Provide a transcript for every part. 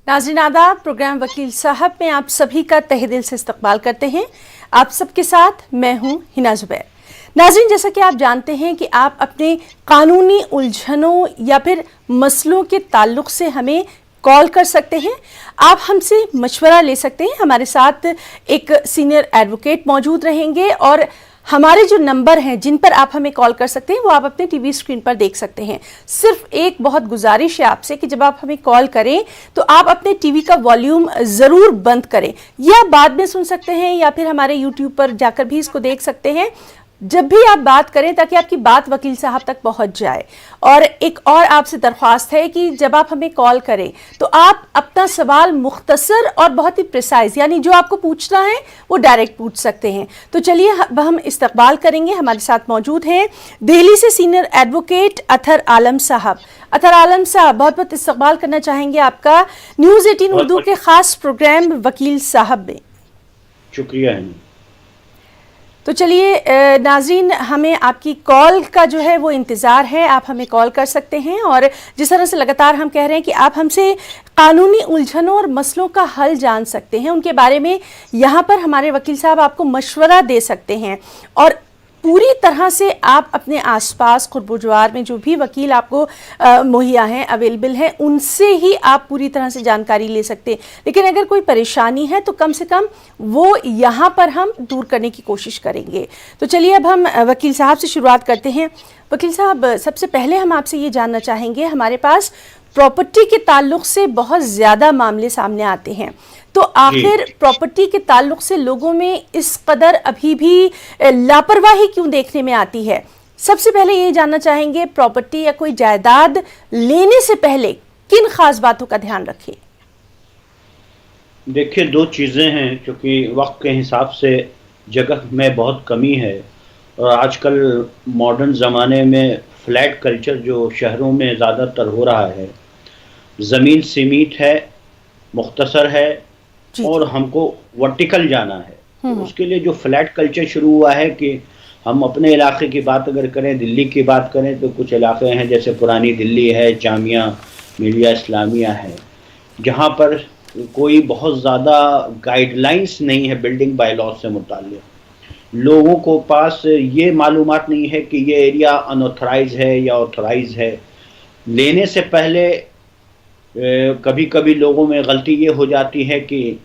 नाज़रीन आदाब, प्रोग्राम वकील साहब में आप सभी का तहे दिल से इस्तकबाल करते हैं। आप सबके साथ मैं हूं हिना जुबैर। नाज़रीन, जैसा कि आप जानते हैं कि आप अपने कानूनी उलझनों या फिर मसलों के ताल्लुक से हमें कॉल कर सकते हैं। आप हमसे मशवरा ले सकते हैं। हमारे साथ एक सीनियर एडवोकेट मौजूद रहेंगे और हमारे जो नंबर हैं जिन पर आप हमें कॉल कर सकते हैं वो आप अपने टीवी स्क्रीन पर देख सकते हैं। सिर्फ एक बहुत गुजारिश है आपसे कि जब आप हमें कॉल करें तो आप अपने टीवी का वॉल्यूम ज़रूर बंद करें, या बाद में सुन सकते हैं या फिर हमारे यूट्यूब पर जाकर भी इसको देख सकते हैं जब भी आप बात करें, ताकि आपकी बात वकील साहब तक पहुंच जाए। और एक और आपसे दरख्वास्त है कि जब आप हमें कॉल करें तो आप अपना सवाल मुख्तसर और बहुत ही प्रिसाइज, यानी जो आपको पूछना है वो डायरेक्ट पूछ सकते हैं। तो चलिए हम इस्तकबाल करेंगे। हमारे साथ मौजूद हैं दिल्ली से सीनियर एडवोकेट अतहर आलम साहब। अतहर आलम साहब, बहुत बहुत इस्तकबाल करना चाहेंगे आपका न्यूज़ 18 उर्दू के खास प्रोग्राम वकील साहब में। शुक्रिया है। तो चलिए नाज़रीन, हमें आपकी कॉल का जो है वो इंतज़ार है। आप हमें कॉल कर सकते हैं और जिस तरह से लगातार हम कह रहे हैं कि आप हमसे कानूनी उलझनों और मसलों का हल जान सकते हैं, उनके बारे में यहाँ पर हमारे वकील साहब आपको मशवरा दे सकते हैं। और पूरी तरह से आप अपने आसपास खुरबुजवार में जो भी वकील आपको मुहैया हैं, अवेलेबल हैं, उनसे ही आप पूरी तरह से जानकारी ले सकते हैं। लेकिन अगर कोई परेशानी है तो कम से कम वो यहाँ पर हम दूर करने की कोशिश करेंगे। तो चलिए अब हम वकील साहब से शुरुआत करते हैं। वकील साहब, सबसे पहले हम आपसे ये जानना चाहेंगे, हमारे पास प्रॉपर्टी के ताल्लुक से बहुत ज़्यादा मामले सामने आते हैं, तो आखिर प्रॉपर्टी के ताल्लुक से लोगों में इस कदर अभी भी लापरवाही क्यों देखने में आती है? सबसे पहले ये जानना चाहेंगे, प्रॉपर्टी या कोई जायदाद लेने से पहले किन खास बातों का ध्यान रखें? देखिए, दो चीज़ें हैं, क्योंकि वक्त के हिसाब से जगह में बहुत कमी है और आजकल मॉडर्न ज़माने में फ्लैट कल्चर जो शहरों में ज़्यादातर हो रहा है, ज़मीन सीमित है, मुख्तसर है और हमको वर्टिकल जाना है। तो उसके लिए जो फ्लैट कल्चर शुरू हुआ है कि हम अपने इलाके की बात अगर करें, दिल्ली की बात करें, तो कुछ इलाके हैं जैसे पुरानी दिल्ली है, जामिया मिलिया इस्लामिया है, जहाँ पर कोई बहुत ज़्यादा गाइडलाइंस नहीं है बिल्डिंग बाय लॉ से मुताल्लिक़। लोगों को पास ये मालूमात नहीं है कि ये एरिया अनऑथराइज है या ऑथराइज है। लेने से पहले कभी कभी लोगों में गलती ये हो जाती है कि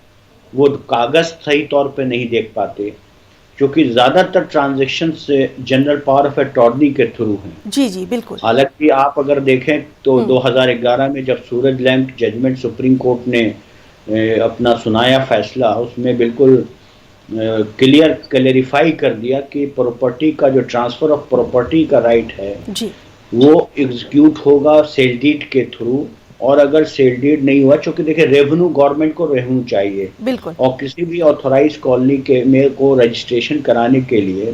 वो कागज़ सही तौर पे नहीं देख पाते, क्योंकि ज़्यादातर transaction general power of attorney के थ्रू हैं। जी जी बिल्कुल। हालांकि आप अगर देखें तो 2011 में जब सूरज लैंप जजमेंट सुप्रीम कोर्ट ने अपना सुनाया फैसला, उसमें बिल्कुल क्लेरिफाई कर दिया कि प्रॉपर्टी का जो ट्रांसफ़र ऑफ प्रॉपर्टी का राइट है जी, वो एग्जीक्यूट होगा सेल डीड के थ्रू। और अगर सेल डीड नहीं हुआ, चूंकि देखिए रेवेन्यू, गवर्नमेंट को रेवेन्यू चाहिए बिल्कुल, और किसी भी ऑथराइज कॉलोनी के में को रजिस्ट्रेशन कराने के लिए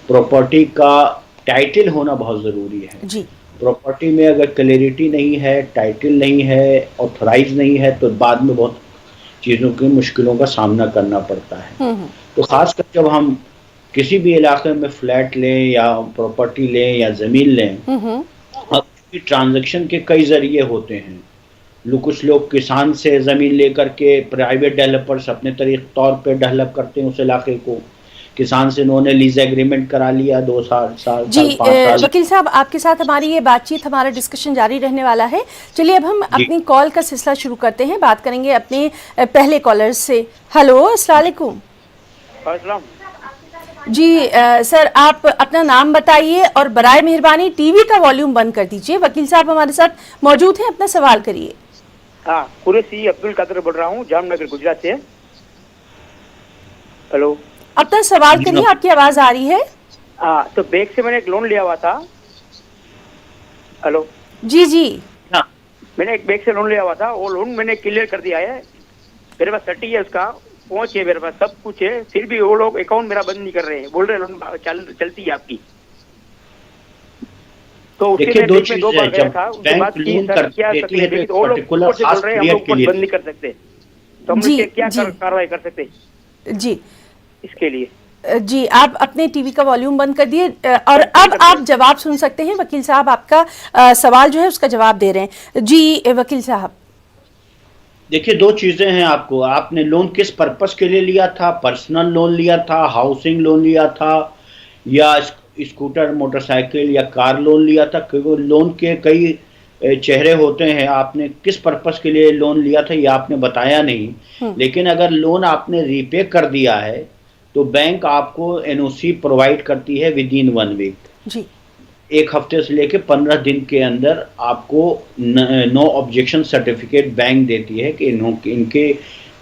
प्रॉपर्टी का टाइटल होना बहुत ज़रूरी है जी। प्रॉपर्टी में अगर क्लैरिटी नहीं है, टाइटल नहीं है, ऑथराइज नहीं है, तो बाद में बहुत चीज़ों की मुश्किलों का सामना करना पड़ता है। तो ख़ासकर जब हम किसी भी इलाके में फ्लैट लें या प्रॉपर्टी लें या ज़मीन लें, अब ट्रांजैक्शन के कई ज़रिए होते हैं। कुछ लोग किसान से ज़मीन लेकर के प्राइवेट डेवलपर्स अपने तौर पे डेवलप करते हैं उस इलाके को। किसान से उन्होंने लीज एग्रीमेंट करा लिया 2 साल जी। 5 साल। वकील साहब, आपके साथ हमारी ये बातचीत, हमारा डिस्कशन जारी रहने वाला है। चलिए अब हम अपनी कॉल का सिलसिला शुरू करते हैं। बात करेंगे अपने पहले कॉलर से। हेलो, अस्सलाम वालेकुम। जी सर, आप अपना नाम बताइए और बराए मेहरबानी टीवी का वॉल्यूम बंद कर दीजिए। वकील साहब हमारे साथ मौजूद हैं, अपना सवाल करिए। हाँ, कुरैशी अब्दुल कादिर बोल रहा हूँ, जामनगर गुजरात से। हेलो, अपना सवाल करिए, आपकी आवाज आ रही है। हाँ, तो बैंक से मैंने एक लोन लिया हुआ था। हेलो जी जी, हाँ, मैंने एक बैंक से लोन लिया हुआ था, वो लोन मैंने क्लियर कर दिया है। मेरे पास सर्टी है, उसका पहुंच है, मेरे पास सब कुछ है, फिर भी वो लोग अकाउंट मेरा बंद नहीं कर रहे हैं, बोल रहे लोन चलती है आपकी। तो उसके लिए बैंक में 2 बार गया था, उसके बाद की सर क्या सकते हैं, वो लोग ऊपर से बोल रहे हैं हम लोग बंद नहीं कर सकते, तो हम लोग क्या कार्रवाई कर सकते जी इसके लिए? जी, आप अपने टीवी का वॉल्यूम बंद कर दिए और अब आप जवाब सुन सकते हैं। वकील साहब आपका सवाल जो है उसका जवाब दे रहे हैं। जी वकील साहब। देखिए, दो चीजें हैं। आपको, आपने लोन किस पर्पस के लिए लिया था? पर्सनल लोन लिया था, हाउसिंग लोन लिया था, या स्कूटर, मोटरसाइकिल या कार लोन लिया था? क्योंकि लोन के कई चेहरे होते हैं। आपने किस पर्पस के लिए लोन लिया था ये आपने बताया नहीं। हम्म। लेकिन अगर लोन आपने रीपे कर दिया है तो बैंक आपको एनओसी प्रोवाइड करती है विद इन 1 वीक। जी। 1 हफ्ते से लेकर 15 दिन के अंदर आपको नो ऑब्जेक्शन सर्टिफिकेट बैंक देती है कि इनके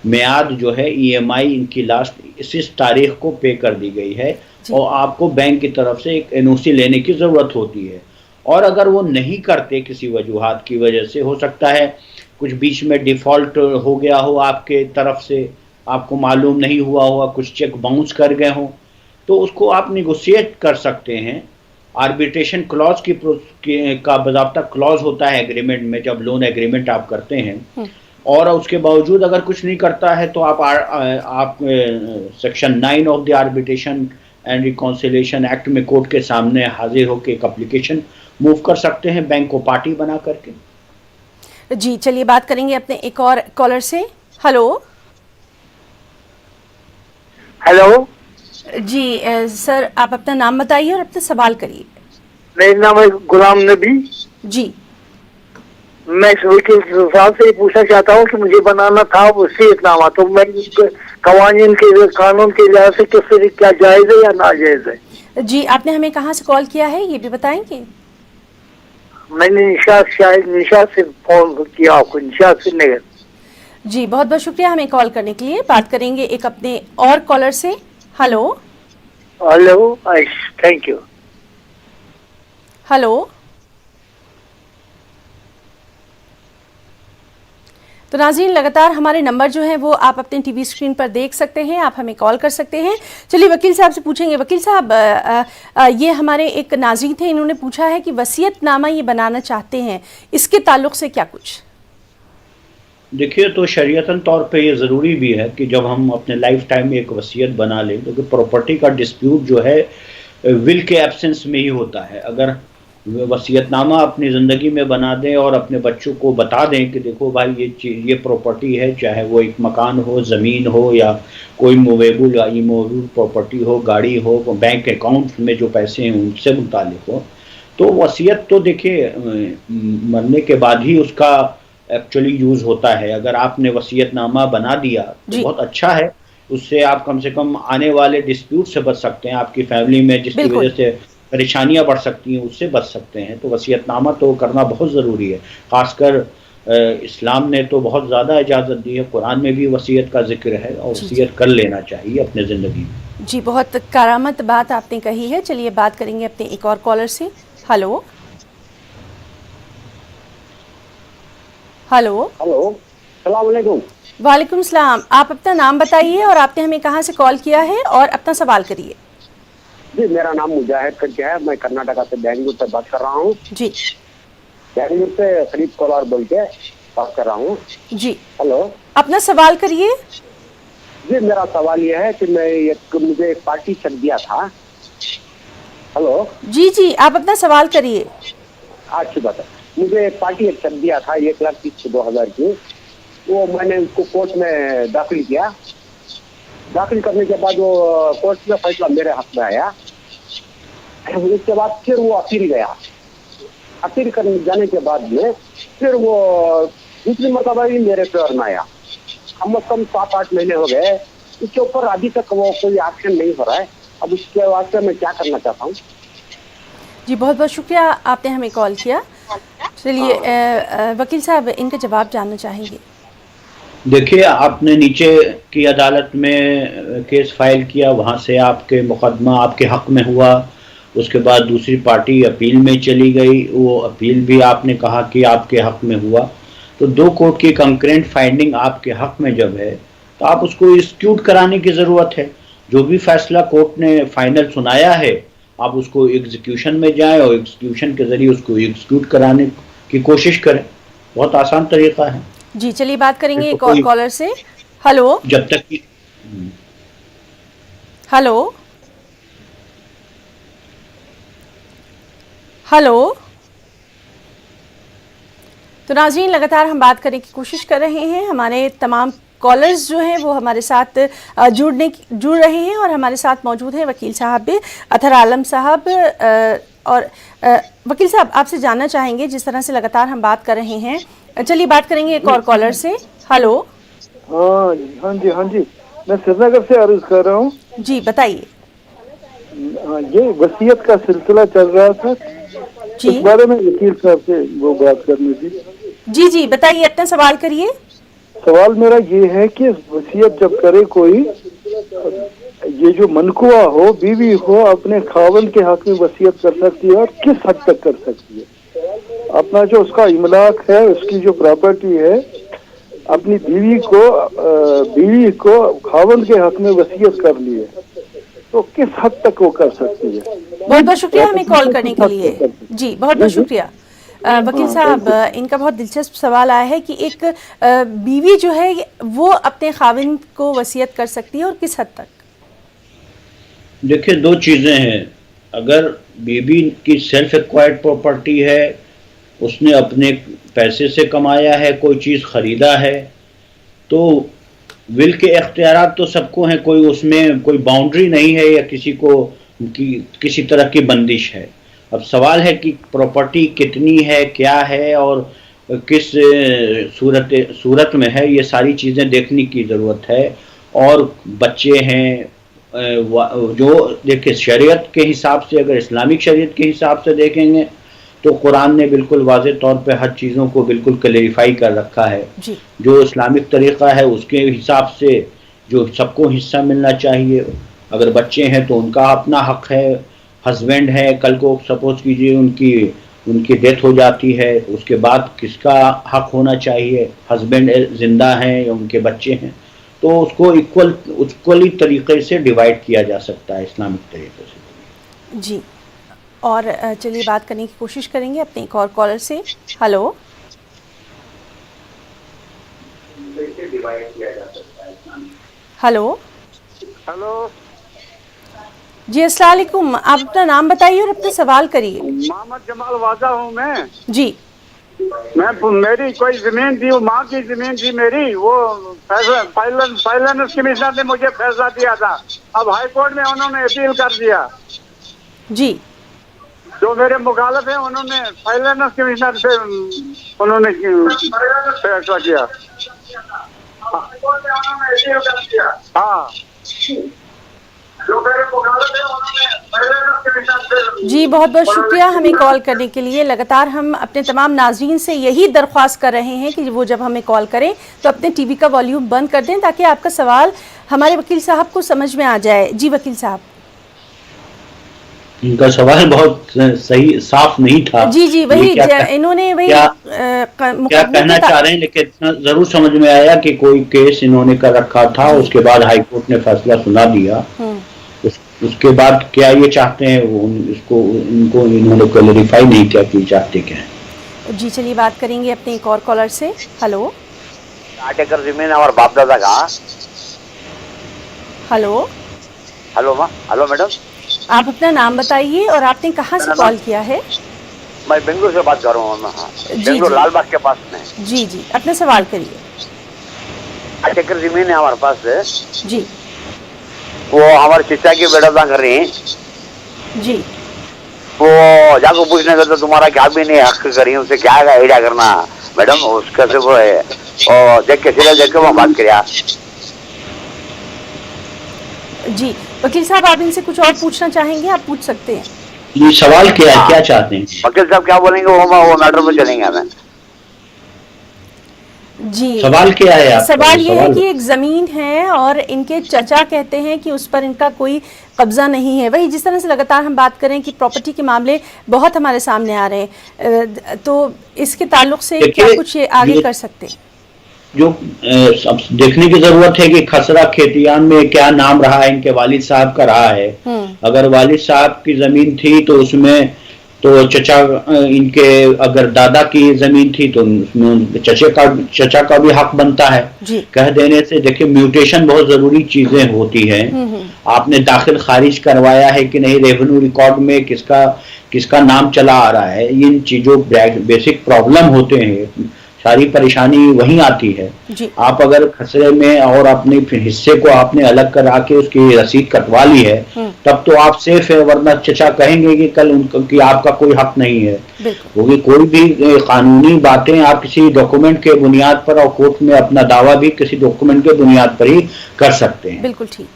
म्याद जो है, ईएमआई इनकी लास्ट इस तारीख को पे कर दी गई है, जी। और आपको बैंक की तरफ से एक एनओसी लेने की ज़रूरत होती है। और अगर वो नहीं करते, किसी वजूहात की वजह से, हो सकता है कुछ बीच में डिफ़ॉल्ट हो गया हो आपके तरफ से, आपको मालूम नहीं हुआ होगा, कुछ चेक बाउंस कर गए हों, तो उसको आप निगोशिएट कर सकते हैं। आर्बिट्रेशन क्लॉज का बाज़ाब्ता क्लॉज होता है एग्रीमेंट में, जब लोन एग्रीमेंट आप करते हैं। और उसके बावजूद अगर कुछ नहीं करता है तो आप section 9 of the arbitration and reconciliation act में कोर्ट के सामने हाजिर होकर एक एप्लीकेशन मूव कर सकते हैं, बैंक को पार्टी बना करके। जी, चलिए बात करेंगे अपने एक और कॉलर से। हेलो। हेलो जी सर, आप अपना नाम बताइए और अपना सवाल करिए। मेरा नाम है गुलाम नबी। जी। मैं इस वकील साहब से पूछना चाहता हूँ कि मुझे बनाना था वसीयतनामा, तो मैं कवानीन के कानून के लिहाज से फिर क्या जायज़ है या नाजायज़ है? जी, आपने हमें कहाँ से कॉल किया है ये भी बताएंगे? मैंने निशाद से फोन किया आपको, निशाद से नगर। जी, बहुत बहुत शुक्रिया हमें कॉल करने के लिए। बात करेंगे एक अपने और कॉलर से। Hello. Hello, thank you. Hello. तो नाज़रीन, लगातार हमारे नंबर जो हैं वो आप अपने टीवी स्क्रीन पर देख सकते हैं, आप हमें कॉल कर सकते हैं। चलिए वकील साहब से पूछेंगे। वकील साहब, ये हमारे एक नाज़रीन थे, इन्होंने पूछा है कि वसीयतनामा ये बनाना चाहते हैं, इसके ताल्लुक से क्या कुछ? देखिए, तो शरीयतन तौर पे ये ज़रूरी भी है कि जब हम अपने लाइफ टाइम में एक वसीयत बना लें, क्योंकि प्रॉपर्टी का डिस्प्यूट जो है विल के एब्सेंस में ही होता है। अगर वसीयतनामा अपनी ज़िंदगी में बना दें और अपने बच्चों को बता दें कि देखो भाई, ये प्रॉपर्टी है, चाहे वो एक मकान हो, ज़मीन हो, या कोई मूवेबल या इमूवेबल प्रॉपर्टी हो, गाड़ी हो, बैंक अकाउंट में जो पैसे हैं उनसे मुतालिक हो, तो वसीयत तो देखिए मरने के बाद ही उसका एक्चुअली यूज़ होता है। अगर आपने वसीयतनामा बना दिया तो बहुत अच्छा है, उससे आप कम से कम आने वाले डिस्प्यूट से बच सकते हैं। आपकी फैमिली में जिसकी वजह से परेशानियां बढ़ सकती हैं उससे बच सकते हैं। तो वसीयतनामा तो करना बहुत ज़रूरी है। खासकर इस्लाम ने तो बहुत ज़्यादा इजाज़त दी है, कुरान में भी वसीयत का जिक्र है, और वसीयत कर लेना चाहिए अपने ज़िंदगी में। जी, बहुत करामत बात आपने कही है। चलिए बात करेंगे अपने एक और कॉलर से। हेलो। हेलो। हेलो, सलाम अलैकुम। वालेकुम सलाम। आप अपना नाम बताइए और आपने हमें कहाँ से कॉल किया है और अपना सवाल करिए। जी, मेरा नाम मुजाहिद करके है, मैं कर्नाटका से बेंगलुरु से बात कर रहा हूँ। जी। बेंगलुरु से खरीद कोलार बोल के बात कर रहा हूँ। जी। हेलो, अपना सवाल करिए। जी, मेरा सवाल यह है कि मुझे एक पार्टी चेक दिया था। हेलो। जी जी, आप अपना सवाल करिए। अच्छी बात है। मुझे एक पार्टी एक चेक दिया था 1,30,2000 की, वो मैंने उसको कोर्ट में दाखिल किया। दाखिल करने के बाद वो कोर्ट में फैसला मेरे हाथ में आया। उसके बाद फिर वो अपील गया। अपील करने जाने के बाद में फिर वो दूसरी मरतबा भी मेरे फेवर में आया। कम से कम 7-8 महीने हो गए, उसके ऊपर अभी तक वो कोई एक्शन नहीं हो रहा है। अब उसके वास्ते मैं क्या करना चाहता हूँ? जी, बहुत बहुत शुक्रिया आपने हमें कॉल किया। चलिए वकील साहब, इनका जवाब जानना चाहेंगे। देखिए, आपने नीचे की अदालत में केस फाइल किया, वहाँ से आपके मुकदमा आपके हक में हुआ। उसके बाद दूसरी पार्टी अपील में चली गई, वो अपील भी आपने कहा कि आपके हक में हुआ। तो 2 कोर्ट की कंकरेंट फाइंडिंग आपके हक में जब है तो आप उसको एग्जीक्यूट कराने की ज़रूरत है। जो भी फैसला कोर्ट ने फाइनल सुनाया है, आप उसको एग्जीक्यूशन में जाएं और एग्जीक्यूशन के ज़रिए उसको एग्जीक्यूट कराने की कोशिश करें। बहुत आसान तरीका है। जी, चलिए बात करेंगे एक और कॉलर से। हेलो। जब तक कि हेलो। हेलो। तो नाज़रीन, लगातार हम बात करने की कोशिश कर रहे हैं। हमारे तमाम कॉलर्स जो हैं वो हमारे साथ जुड़ रहे हैं और हमारे साथ मौजूद हैं वकील साहब भी, अतहर आलम साहब। और वकील साहब, आपसे जानना चाहेंगे, जिस तरह से लगातार हम बात कर रहे हैं, चलिए बात करेंगे एक और कॉलर से। हेलो। हाँ जी, मैं श्रीनगर से अर्ज कर रहा हूँ जी, बताइए। ये वसीयत का सिलसिला चल रहा था जी, इस बारे में वकील साहब से वो बात करनी थी। जी, बताइए, अपना सवाल करिए। सवाल मेरा ये है कि वसीयत जब करे कोई, ये जो मनकुआ हो, बीवी हो, अपने खावंद के हक में वसीयत कर सकती है और किस हद तक कर सकती है? अपना जो उसका इमलाक है, उसकी जो प्रॉपर्टी है, अपनी बीवी को खावंद के हक में वसीयत कर ली है, तो किस हद तक वो कर सकती है? बहुत बहुत शुक्रिया हमें कॉल करने के लिए। जी, बहुत बहुत शुक्रिया। वकील साहब, इनका बहुत दिलचस्प सवाल आया है कि एक बीवी जो है वो अपने खाविंद को वसीयत कर सकती है और किस हद तक? देखिए, दो चीज़ें हैं। अगर बीवी की सेल्फ एक्वायर्ड प्रॉपर्टी है, उसने अपने पैसे से कमाया है, कोई चीज़ ख़रीदा है, तो विल के इख्तियारात तो सबको हैं, कोई उसमें कोई बाउंड्री नहीं है या किसी तरह की बंदिश है। अब सवाल है कि प्रॉपर्टी कितनी है, क्या है और किस सूरत में है, ये सारी चीज़ें देखने की ज़रूरत है। और बच्चे हैं, जो देखिए शरीयत के हिसाब से, अगर इस्लामिक शरीयत के हिसाब से देखेंगे तो कुरान ने बिल्कुल वाज़े तौर पे हर चीज़ों को बिल्कुल क्लेरिफाई कर रखा है। जो इस्लामिक तरीक़ा है उसके हिसाब से जो सबको हिस्सा मिलना चाहिए। अगर बच्चे हैं तो उनका अपना हक है, हस्बैंड है, कल को सपोज कीजिए उनकी डेथ हो जाती है, उसके बाद किसका हक होना चाहिए? हस्बैंड जिंदा हैं या उनके बच्चे हैं, तो उसको इक्वली तरीके से डिवाइड किया जा सकता है इस्लामिक तरीके से। जी, और चलिए बात करने की कोशिश करेंगे अपने एक और कॉलर से। हेलो। हेलो। जी, अस्सलाम वालेकुम। आप अपना नाम बताइए और अपना सवाल करिए। मोहम्मद जमाल वाजा हूँ मैं। जी। मेरी कोई जमीन थी, वो माँ की जमीन थी मेरी, वो फाइनेंस कमिश्नर ने मुझे फैसला दिया था। अब हाई कोर्ट में उन्होंने अपील कर दिया। जी। जो मेरे मुखालिफ है उन्होंने फाइनेंस कमिश्नर से उन्होंने फैसला किया। हाँ, जी, बहुत बहुत शुक्रिया हमें कॉल करने के लिए। लगातार हम अपने तमाम नाज़रीन से यही दरख्वास्त कर रहे हैं कि वो जब हमें कॉल करें तो अपने टीवी का वॉल्यूम बंद कर दें ताकि आपका सवाल हमारे वकील साहब को समझ में आ जाए। जी वकील साहब। इनका सवाल बहुत सही साफ नहीं था। जी, वही इन्होंने वही क्या कहना चाह रहे हैं, लेकिन जरूर समझ में आया कि कोई केस इन्होंने कर रखा था, उसके बाद हाई कोर्ट ने फैसला सुना दिया। उसके बाद क्या ये चाहते हैं इनको इन्होंने क्लैरिफाई नहीं किया कि चाहते क्या है। जी, चलिए बात करेंगे अपने एक और कॉलर से। हेलो। 8 एकड़ जमीन हमारे बाप दादा का। हेलो। हेलो मैडम, आप अपना नाम बताइए और आपने कहाँ से कॉल किया है? मैं बेंगलुरु से बात कर रहा हूँ। बेंगलुरु लालबाग के पास में। जी, अपना सवाल करिए। 8 एकड़ जमीन है हमारे पास है जी। वो हमारे चिच्चा की बेटा था कर रही है जी। वो जाको पूछने का तो तुम्हारा क्या भी नहीं हक करी, उसे क्या है आइडिया करना मैडम, उसका सिर्फ है और देख के सीधा देख के वो बात करिया। जी वकील साहब, आप इनसे कुछ और पूछना चाहेंगे? आप पूछ सकते हैं। ये सवाल क्या है, क्या चाहते हैं वकील साहब? क्या बोलेंगे वो मैटर पे चलेंगे हमें। जी, सवाल क्या है आपका? सवाल ये है कि एक ज़मीन है और इनके चचा कहते हैं कि उस पर इनका कोई कब्जा नहीं है। वही जिस तरह से लगातार हम बात करें कि प्रॉपर्टी के मामले बहुत हमारे सामने आ रहे हैं, तो इसके ताल्लुक से क्या कुछ ये आगे कर सकते हैं? जो अब देखने की जरूरत है कि खसरा खेतियान में क्या नाम रहा है, इनके वालिद साहब का रहा है। अगर वालिद साहब की जमीन थी तो उसमें तो चचा इनके अगर दादा की जमीन थी तो उसमें चचा का भी हक बनता है। कह देने से देखिए म्यूटेशन बहुत जरूरी चीजें होती हैं। आपने दाखिल खारिज करवाया है कि नहीं, रेवेन्यू रिकॉर्ड में किसका नाम चला आ रहा है, इन चीजों बेसिक प्रॉब्लम होते हैं। सारी परेशानी वहीं आती है। जी। आप अगर खसरे में और अपने हिस्से को आपने अलग करा के उसकी रसीद कटवा ली है तब तो आप सेफ है, वरना चचा कहेंगे कि कल उनको कि आपका कोई हक नहीं है। क्योंकि कोई भी कानूनी बातें आप किसी डॉक्यूमेंट के बुनियाद पर और कोर्ट में अपना दावा भी किसी डॉक्यूमेंट के बुनियाद पर ही कर सकते हैं। बिल्कुल ठीक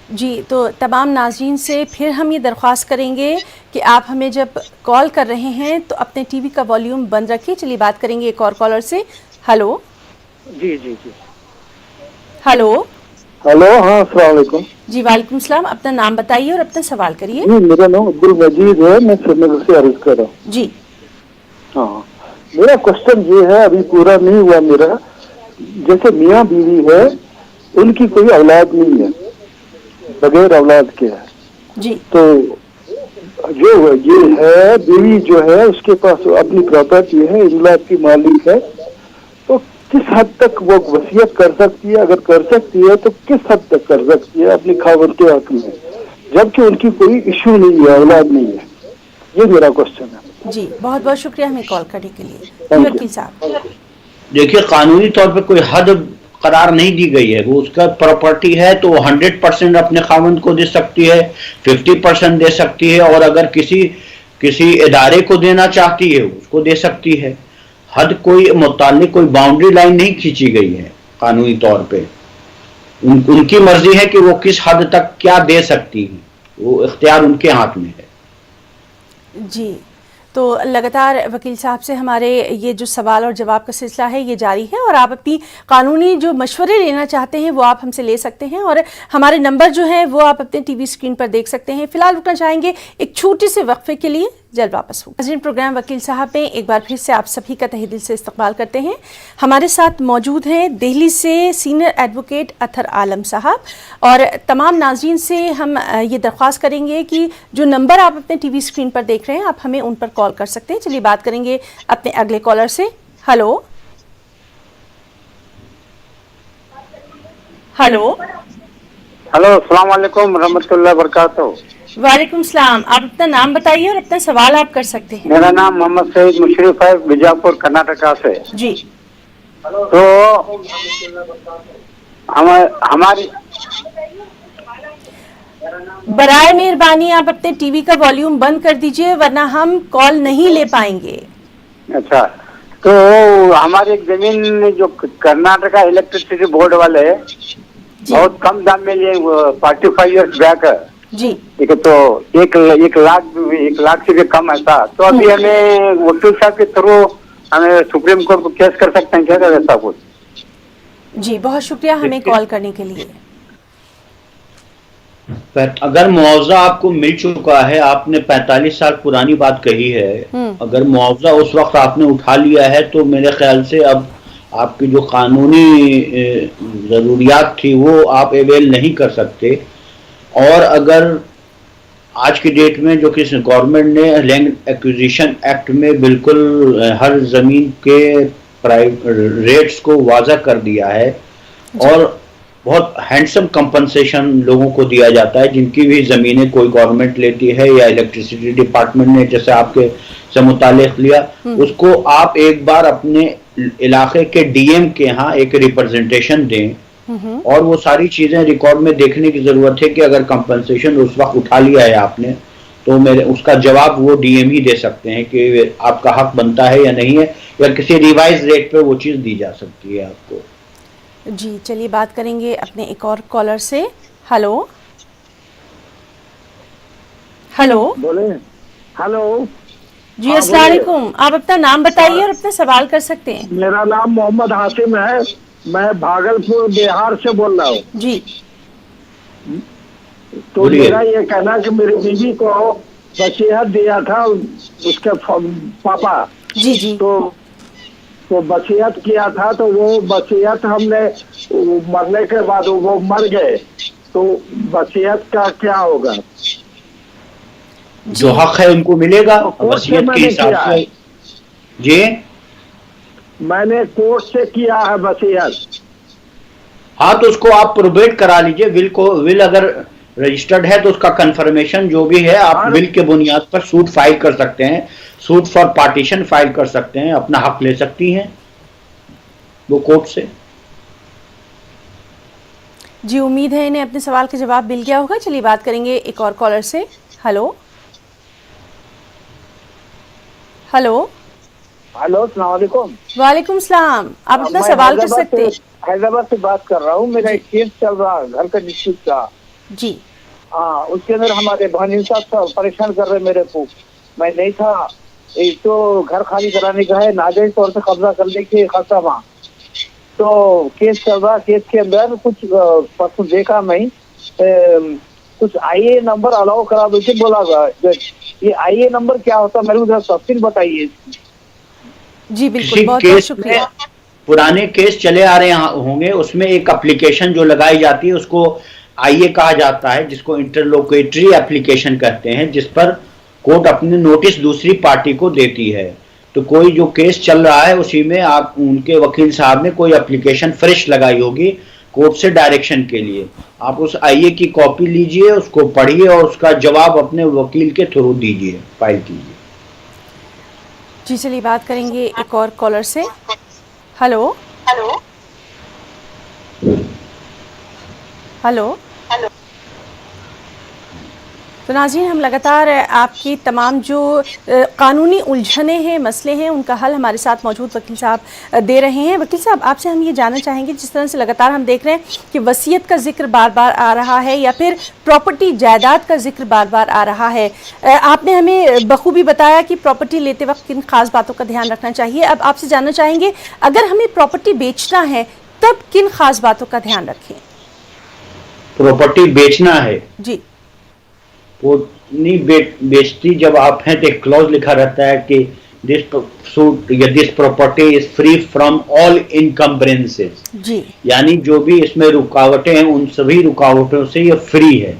जी। तो तमाम नाज़रीन से फिर हम ये दरख्वास्त करेंगे कि आप हमें जब कॉल कर रहे हैं तो अपने टीवी का वॉल्यूम बंद रखिए। चलिए बात करेंगे एक और कॉलर से। हेलो जी जी जी। हेलो हेलो, हाँ अस्सलाम वालेकुम। जी वालेकुम सलाम। अपना नाम बताइए और अपना सवाल करिए। जी, मेरा नाम अब्दुल मजीद है, मैं श्रीनगर से अर्ज कर रहा हूँ। जी हाँ, मेरा क्वेश्चन ये है, अभी पूरा नहीं हुआ मेरा। जैसे मियाँ बीवी है, उनकी कोई औलाद नहीं है, बगैर औलाद के है जी। तो जो ये है बीवी जो है उसके पास अपनी प्रॉपर्टी है, इमलाक की मालिक है, तो किस हद तक वो वसीयत कर सकती है? अगर कर सकती है तो किस हद तक कर सकती है अपनी खावंद के हक में, जबकि उनकी कोई इशू नहीं है, औलाद नहीं है? ये मेरा क्वेश्चन है। जी, बहुत बहुत शुक्रिया हमें कॉल करने के लिए। वकील साहब, देखिए, कानूनी तौर पे कोई हद करार नहीं दी गई है। वो उसका प्रॉपर्टी है तो 100% अपने खावंद को दे सकती है, 50% दे सकती है, और अगर किसी इदारे को देना चाहती है उसको दे सकती है। हद कोई मुताल्लिक कोई बाउंड्री लाइन नहीं खींची गई है कानूनी तौर पे। उनकी मर्जी है कि वो किस हद तक क्या दे सकती है, वो इख्तियार उनके हाथ में है। जी, तो लगातार वकील साहब से हमारे ये जो सवाल और जवाब का सिलसिला है ये जारी है, और आप अपनी कानूनी जो मशवरे लेना चाहते हैं वो आप हमसे ले सकते हैं, और हमारे नंबर जो है वो आप अपने टीवी स्क्रीन पर देख सकते हैं। फिलहाल रुकना चाहेंगे एक छोटे से वक्फे के लिए, जल्द वापस हो। नाज़रीन, प्रोग्राम वकील साहब में एक बार फिर से आप सभी का तहे दिल से इस्तकबाल करते हैं। हमारे साथ मौजूद हैं दिल्ली से सीनियर एडवोकेट अतहर आलम साहब, और तमाम नाज़रीन से हम ये दरख्वास्त करेंगे कि जो नंबर आप अपने टीवी स्क्रीन पर देख रहे हैं आप हमें उन पर कॉल कर सकते हैं। चलिए बात करेंगे अपने अगले कॉलर से। हेलो हेलो हेलो, अस्सलाम वालेकुम रहमतुल्लाह बरकातहू। वालेकुम सलाम। आप अपना नाम बताइए और अपना सवाल आप कर सकते हैं। मेरा नाम मोहम्मद सईद मुशर्रफ है, बीजापुर कर्नाटका से। जी। तो हमारी बराए मेहरबानी आप अपने टीवी का वॉल्यूम बंद कर दीजिए, वरना हम कॉल नहीं ले पाएंगे। अच्छा, तो हमारी एक जमीन जो कर्नाटका इलेक्ट्रिसिटी बोर्ड वाले बहुत कम दाम में लिए 45 ईयर्स बैक जी। एक तो 1 लाख से भी कम ऐसा, तो अभी हमें वकील साहब के थ्रू हमें सुप्रीम कोर्ट को केस कर सकते हैं क्या ऐसा कुछ? जी, बहुत शुक्रिया हमें कॉल करने के लिए। अगर मुआवजा आपको मिल चुका है, आपने 45 साल पुरानी बात कही है, अगर मुआवजा उस वक्त आपने उठा लिया है तो मेरे ख्याल से अब आपकी जो कानूनी ज़रूरियात थी वो आप अवेल नहीं कर सकते। और अगर आज की डेट में जो कि गवर्नमेंट ने लैंड एक्विजिशन एक्ट में बिल्कुल हर ज़मीन के रेट्स को वाज़ा कर दिया है, और बहुत हैंडसम कंपनसेशन लोगों को दिया जाता है जिनकी भी ज़मीनें कोई गवर्नमेंट लेती है या इलेक्ट्रिसिटी डिपार्टमेंट ने जैसे आपके से मुतालिक लिया, उसको आप एक बार अपने इलाके के डीएम के यहाँ एक रिप्रेजेंटेशन दें, और वो सारी चीज़ें रिकॉर्ड में देखने की ज़रूरत है कि अगर कंपनसेशन उस वक्त उठा लिया है आपने तो मेरे उसका जवाब वो डीएम ही दे सकते हैं कि आपका हक बनता है या नहीं है, या किसी रिवाइज रेट पे वो चीज़ दी जा सकती है आपको। जी, चलिए बात करेंगे अपने एक और कॉलर से। हेलो हेलो बोले। हेलो जी, अस्सलाम वालेकुम। आप अपना नाम बताइए और अपना सवाल कर सकते हैं। मेरा नाम मोहम्मद हाशिम है, मैं भागलपुर बिहार से बोल रहा हूँ जी। तो मेरा ये कहना कि मेरी बीवी को वसीयत दिया था उसके पापा जी जी। तो वसीयत किया था, तो वो वसीयत हमने मरने के बाद वो मर गए, तो वसीयत का क्या होगा? जो हक है उनको मिलेगा वसीयत के हिसाब से। जी, मैंने कोर्ट से किया है वसीयत। हाँ, तो उसको आप प्रोबेट करा लीजिए। विल अगर रजिस्टर्ड है तो उसका कंफर्मेशन जो भी है आप विल के बुनियाद पर सूट फाइल कर सकते हैं, सूट फॉर पार्टीशन फाइल कर सकते हैं, अपना हक ले सकती हैं वो कोर्ट से। जी, उम्मीद है इन्हें अपने सवाल का जवाब मिल गया होगा। चलिए बात करेंगे एक और कॉलर से। हेलो हेलो हेलो, अस्सलाम वालेकुम। वालेकुम सलाम, आप अपना सवाल कर सकते हैं। हैदराबाद से बात कर रहा हूँ। मेरा एक केस चल रहा है घर का डिस्प्यूट का। जी। हाँ, उसके अंदर हमारे बहन साहब परेशान कर रहे मेरे को। मैं नहीं था, एक तो घर खाली कराने का है, नाजायज तौर से कब्जा करने के खतरा। तो केस चल रहा, केस के अंदर कुछ परसों देखा मैं, कुछ IA नंबर अलाउ करा दो बोला जज। ये IA नंबर क्या होता है, मेरे को जरा तफसील बताइए। जी बिल्कुल, बहुत बहुत शुक्रिया। पुराने केस चले आ रहे होंगे, उसमें एक एप्लीकेशन जो लगाई जाती है उसको IA कहा जाता है, जिसको इंटरलोकेटरी एप्लीकेशन कहते हैं, जिस पर कोर्ट अपने नोटिस दूसरी पार्टी को देती है। तो कोई जो केस चल रहा है उसी में आप उनके वकील साहब ने कोई एप्लीकेशन फ्रेश लगाई होगी कोर्ट से डायरेक्शन के लिए। आप उस IA की कॉपी लीजिए, उसको पढ़िए और उसका जवाब अपने वकील के थ्रू दीजिए, फाइल कीजिए। जी, चलिए बात करेंगे एक और कॉलर से। Hello hello hello. तो नाज़रीन, हम लगातार आपकी तमाम जो कानूनी उलझने हैं, मसले हैं, उनका हल हमारे साथ मौजूद वकील साहब दे रहे हैं। वकील साहब, आपसे हम ये जानना चाहेंगे, जिस तरह से लगातार हम देख रहे हैं कि वसीयत का जिक्र बार बार आ रहा है या फिर प्रॉपर्टी जायदाद का जिक्र बार बार आ रहा है, आपने हमें बखूबी बताया कि प्रॉपर्टी लेते वक्त किन खास बातों का ध्यान रखना चाहिए। अब आपसे जानना चाहेंगे, अगर हमें प्रॉपर्टी बेचना है तब किन खास बातों का ध्यान रखें? प्रॉपर्टी बेचना है जी, वो नहीं बेचती जब आप हैं तो एक क्लॉज लिखा रहता है कि this property is free from all encumbrances. जी, यानी जो भी इसमें रुकावटें हैं उन सभी रुकावटों से ये फ्री है।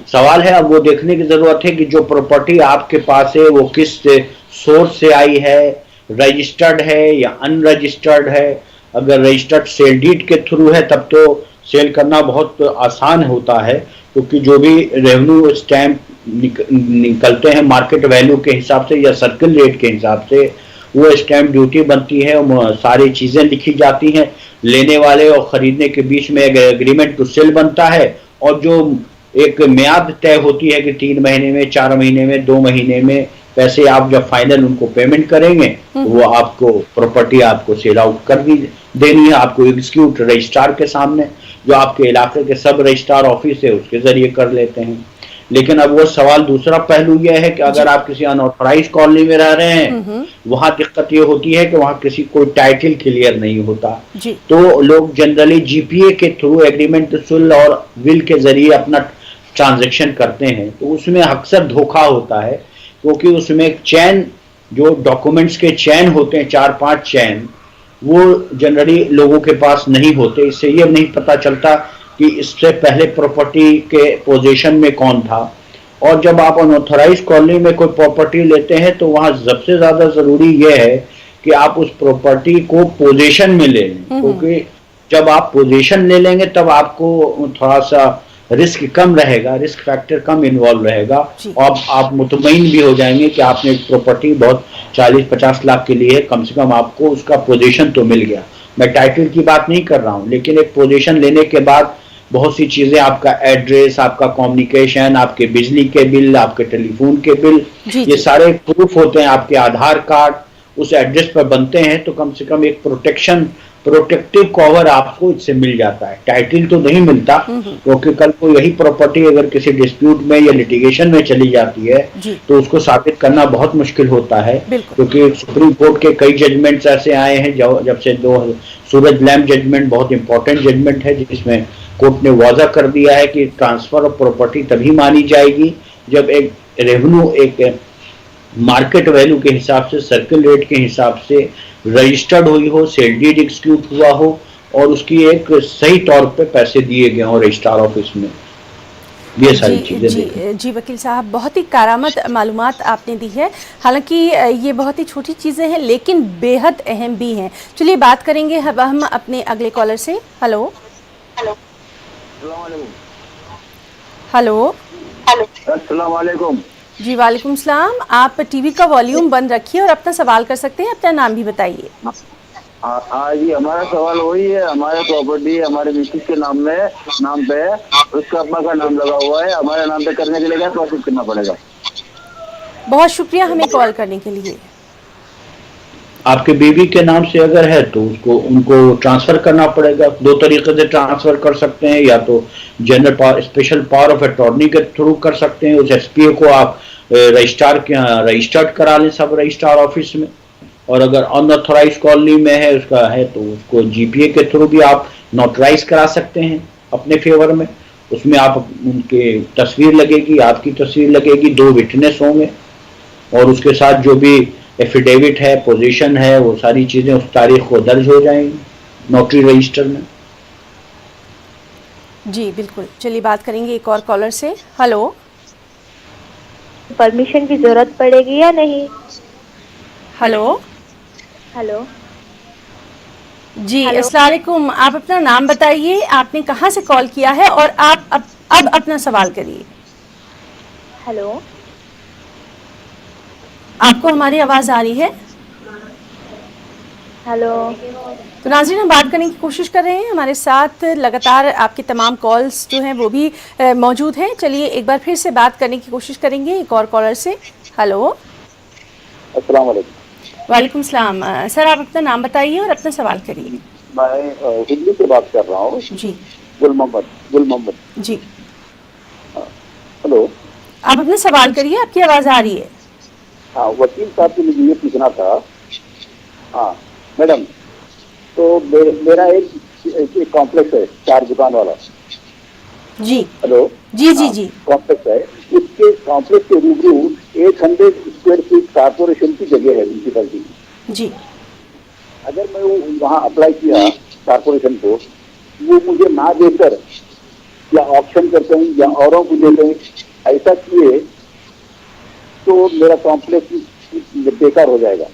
सवाल है अब वो देखने की जरूरत है कि जो प्रॉपर्टी आपके पास है वो किस सोर्स से आई है, रजिस्टर्ड है या अनरजिस्टर्ड है। अगर रजिस्टर्ड सेल डीड के थ्रू है तब तो सेल करना बहुत आसान होता है, क्योंकि जो भी रेवेन्यू स्टैम्प निकलते हैं मार्केट वैल्यू के हिसाब से या सर्किल रेट के हिसाब से, वो स्टैम्प ड्यूटी बनती है, सारी चीज़ें लिखी जाती हैं। लेने वाले और ख़रीदने के बीच में एक एग्रीमेंट टू सेल बनता है और जो एक म्याद तय होती है कि 3 महीने में, 4 महीने में, 2 महीने में पैसे आप जब फाइनल उनको पेमेंट करेंगे तो वो आपको प्रॉपर्टी आपको सेल आउट कर देनी है। आपको एग्जीक्यूट रजिस्ट्रार के सामने, जो आपके इलाके के सब रजिस्ट्रार ऑफिस है उसके जरिए कर लेते हैं। लेकिन अब वो सवाल दूसरा पहलू यह है कि अगर आप किसी अनऑथराइज कॉलोनी में रह रहे हैं, वहां दिक्कत ये होती है कि वहां किसी कोई टाइटल क्लियर नहीं होता, तो लोग जनरली GPA के थ्रू एग्रीमेंट सुल और विल के जरिए अपना ट्रांजेक्शन करते हैं। तो उसमें अक्सर धोखा होता है, क्योंकि उसमें एक चैन, जो डॉक्यूमेंट्स के चैन होते हैं 4-5 चैन, वो जनरली लोगों के पास नहीं होते। इससे ये नहीं पता चलता कि इससे पहले प्रॉपर्टी के पोजीशन में कौन था। और जब आप अनऑथराइज कॉलोनी में कोई प्रॉपर्टी लेते हैं तो वहाँ सबसे ज़्यादा ज़रूरी ये है कि आप उस प्रॉपर्टी को पोजीशन में ले लें, क्योंकि जब आप पोजीशन ले लेंगे तब आपको थोड़ा सा रिस्क कम रहेगा, रिस्क फैक्टर कम इन्वॉल्व रहेगा और आप मुतमईन भी हो जाएंगे कि आपने एक प्रॉपर्टी बहुत 40-50 लाख के लिए कम से कम आपको उसका पोजीशन तो मिल गया। मैं टाइटल की बात नहीं कर रहा हूँ, लेकिन एक पोजीशन लेने के बाद बहुत सी चीज़ें, आपका एड्रेस, आपका कम्युनिकेशन, आपके बिजली के बिल, आपके टेलीफोन के बिल, ये सारे प्रूफ होते हैं। आपके आधार कार्ड उस एड्रेस पर बनते हैं, तो कम से कम एक प्रोटेक्टिव कवर आपको इससे मिल जाता है। टाइटल तो नहीं मिलता, क्योंकि कल को यही प्रॉपर्टी अगर किसी डिस्प्यूट में या लिटिगेशन में चली जाती है तो उसको साबित करना बहुत मुश्किल होता है, क्योंकि सुप्रीम कोर्ट के कई जजमेंट्स ऐसे आए हैं जब से सूरज लैम्प जजमेंट बहुत इंपॉर्टेंट जजमेंट है, जिसमें कोर्ट ने वाज़ा कर दिया है कि ट्रांसफर ऑफ प्रॉपर्टी तभी मानी जाएगी जब एक रेवेन्यू एक मार्केट वैल्यू के हिसाब से, सर्किल रेट के हिसाब से रजिस्टर्ड हुई हो, सेल डीड एग्जीक्यूट हुआ हो और उसकी एक सही तौर पे पैसे दिए गए हों रजिस्ट्रार ऑफिस में। ये सारी चीज़ें जी वकील साहब, बहुत ही कारामत मालूमात आपने दी है। हालांकि ये बहुत ही छोटी चीज़ें हैं लेकिन बेहद अहम भी हैं। चलिए बात करेंगे हम अपने अगले कॉलर से। Hello hello. अस्सलाम वालेकुम। जी वालेकुम सलाम। आप टीवी का वॉल्यूम बंद रखिए और अपना सवाल कर सकते हैं। अपना नाम भी बताइए। हाँ जी, हमारा सवाल वही है, हमारे प्रॉपर्टी हमारे मिसेज के नाम पे है, उसका अब्बा का नाम लगा हुआ है, हमारे नाम पे करने के लिए क्या प्रोसेस करना पड़ेगा? बहुत शुक्रिया हमें कॉल करने के लिए। आपके बीवी के नाम से अगर है तो उसको उनको ट्रांसफर करना पड़ेगा। दो तरीके से ट्रांसफर कर सकते हैं, या तो general power special power of attorney के थ्रू कर सकते हैं। उस एसपीओ को आप रजिस्टर्ड करा लें सब रजिस्ट्रार ऑफिस में, और अगर अनऑथोराइज कॉलोनी में है उसका है तो उसको जीपीए के थ्रू भी आप नोटराइज करा सकते हैं अपने फेवर में। उसमें आप उनके तस्वीर लगेगी, आपकी तस्वीर लगेगी, 2 विटनेस होंगे, और उसके साथ जो भी एफिडेविट है, पोजीशन है, वो सारी चीजें उस तारीख को दर्ज हो जाएंगी नोटरी रजिस्टर में। जी बिल्कुल, चलिए बात करेंगे एक और कॉलर से। हेलो। परमिशन की जरूरत पड़ेगी या नहीं? हेलो। हेलो जी अस्सलाम वालेकुम। आप अपना नाम बताइए, आपने कहाँ से कॉल किया है, और आप अब अपना सवाल करिए। हेलो, आपको हमारी आवाज आ रही है? हेलो। तो नाज़रीन, हम बात करने की कोशिश कर रहे हैं, हमारे साथ लगातार आपके तमाम कॉल्स जो हैं वो भी मौजूद हैं। चलिए एक बार फिर से बात करने की कोशिश करेंगे एक और कॉलर से। हेलो। अस्सलाम वालेकुम। वालेकुम सलाम। सर आप अपना नाम बताइए और अपना सवाल करिए। मैं दिल्ली से बात कर रहा हूँ। जी। गुल मोहम्मद। जी। हेलो। आप अपना सवाल करिए, आपकी आवाज़ आ रही है। हाँ, वकील साहब से मुझे ये पूछना था। हाँ मैडम, तो मेरा एक कॉम्प्लेक्स है 4 दुकान वाला। जी। हेलो। जी जी जी। कॉम्प्लेक्स है, इसके कॉम्प्लेक्स के रूबरू 800 स्क्वायर फीट कारपोरेशन की जगह है म्यूनसिपलिटी। जी। अगर मैं वो वहाँ अप्लाई किया कारपोरेशन को, वो मुझे ना देकर या ऑप्शन करते हैं या औरों को देते हैं, ऐसा किए तो मेरा कॉम्प्लेक्स बेकार हो जाएगा।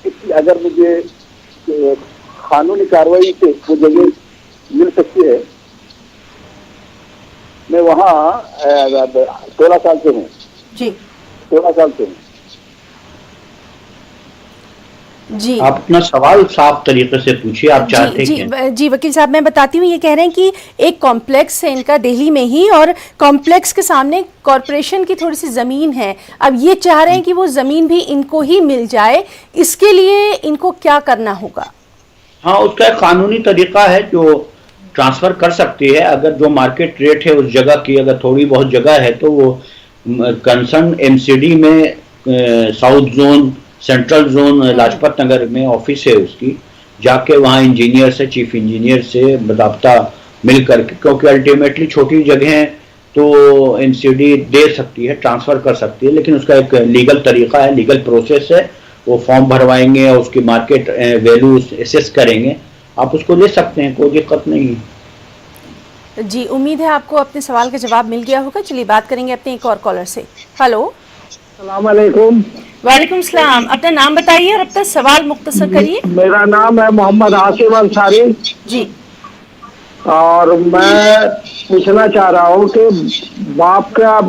इसलिए अगर मुझे कानूनी कार्रवाई से वो जगह मिल सकती है, मैं वहाँ 16 साल से हूँ। जी। 16 साल से हूँ। जी। आप अपना सवाल साफ तरीके से पूछिए, आप चाहते हैं। जी वकील साहब, मैं बताती हूँ। ये कह रहे हैं कि एक कॉम्प्लेक्स है इनका दिल्ली में ही, और कॉम्प्लेक्स के सामने कॉरपोरेशन की थोड़ी सी ज़मीन है। अब ये चाह रहे हैं कि वो ज़मीन भी इनको ही मिल जाए, इसके लिए इनको क्या करना होगा? हाँ, उसका एक कानूनी तरीका है जो ट्रांसफर कर सकती है। अगर जो मार्केट रेट है उस जगह की, अगर थोड़ी बहुत जगह है तो वो कंसर्न एमसीडी में south zone, central zone Lajpat Nagar में ऑफिस है उसकी, जाके वहाँ इंजीनियर से, चीफ इंजीनियर से बदाब्ता मिल करके, क्योंकि अल्टीमेटली छोटी जगह तो एमसीडी दे सकती है, ट्रांसफर कर सकती है, लेकिन उसका एक लीगल तरीका है, लीगल प्रोसेस है। वो फॉर्म भरवाएंगे और उसकी मार्केट वैल्यू एसेस करेंगे, आप उसको ले सकते हैं, कोई दिक्कत नहीं है। जी, उम्मीद है आपको अपने सवाल का जवाब मिल गया होगा। चलिए बात करेंगे अपने एक और कॉलर से। हेलो। अस्सलाम वालेकुम। वालेकुम सलाम। अपना नाम बताइए और अपना सवाल मुख्तसर करिए। मेरा नाम है मोहम्मद आसिफ अंसारी जी। और मैं पूछना चाह रहा हूँ कि बाप का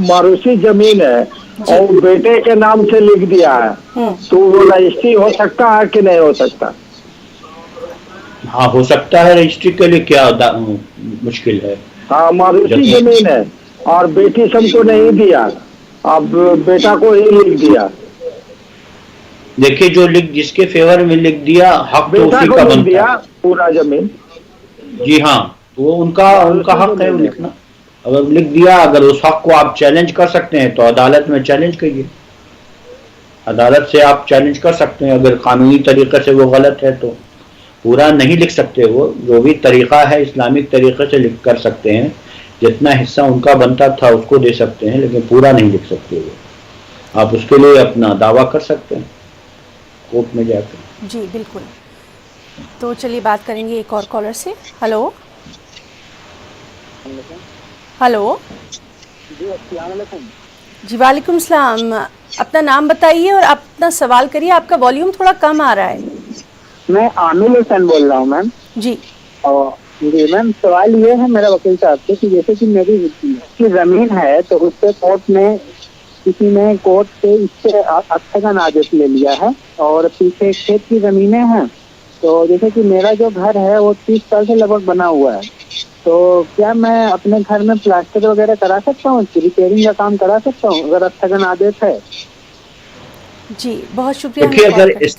मारूसी जमीन है और बेटे के नाम से लिख दिया है, तो वो रजिस्ट्री हो सकता है कि नहीं हो सकता? हाँ, हो सकता है। रजिस्ट्री के लिए क्या मुश्किल है? हाँ, मारूसी जमीन है और बेटी सबको नहीं दिया, अब बेटा को ही लिख दिया। देखिए, जो जिसके फेवर में लिख दिया, हक तो उसी का बनता है, पूरा जमीन। जी हाँ, वो उनका हक है लिखना। अगर लिख दिया, अगर उस हक को आप चैलेंज कर सकते हैं तो अदालत में चैलेंज करिए, अदालत से आप चैलेंज कर सकते हैं। अगर कानूनी तरीके से वो गलत है तो पूरा नहीं लिख सकते, वो जो भी तरीका है इस्लामिक तरीके से लिख कर सकते हैं, जितना हिस्सा उनका बनता था उसको दे सकते हैं, लेकिन पूरा नहीं लिख सकते वो। आप उसके लिए अपना दावा कर सकते हैं कोर्ट में जाकर। जी बिल्कुल। तो चलिए बात करेंगे एक और कॉलर से। हेलो। हेलो। जी वालेकुम सलाम। अपना नाम बताइए और अपना सवाल करिए। आपका वॉल्यूम थोड़ा कम आ रहा है। मैं आमिर हुसैन बोल रहा हूँ मैम। जी। और जी मैम, सवाल ये है मेरा वकील साहब से कि जैसे कि मेरी की जमीन है तो उस पे कोर्ट में किसी ने कोर्ट से इससे स्थगन आदेश ले लिया है और पीछे खेत की जमीनें हैं। तो जैसे कि मेरा जो घर है वो 30 साल से लगभग बना हुआ है, तो क्या मैं अपने घर में प्लास्टर वगैरह करा सकता हूँ, रिपेयरिंग का काम करा सकता हूँ अगर स्थगन आदेश है? जी बहुत शुक्रिया। देखिए,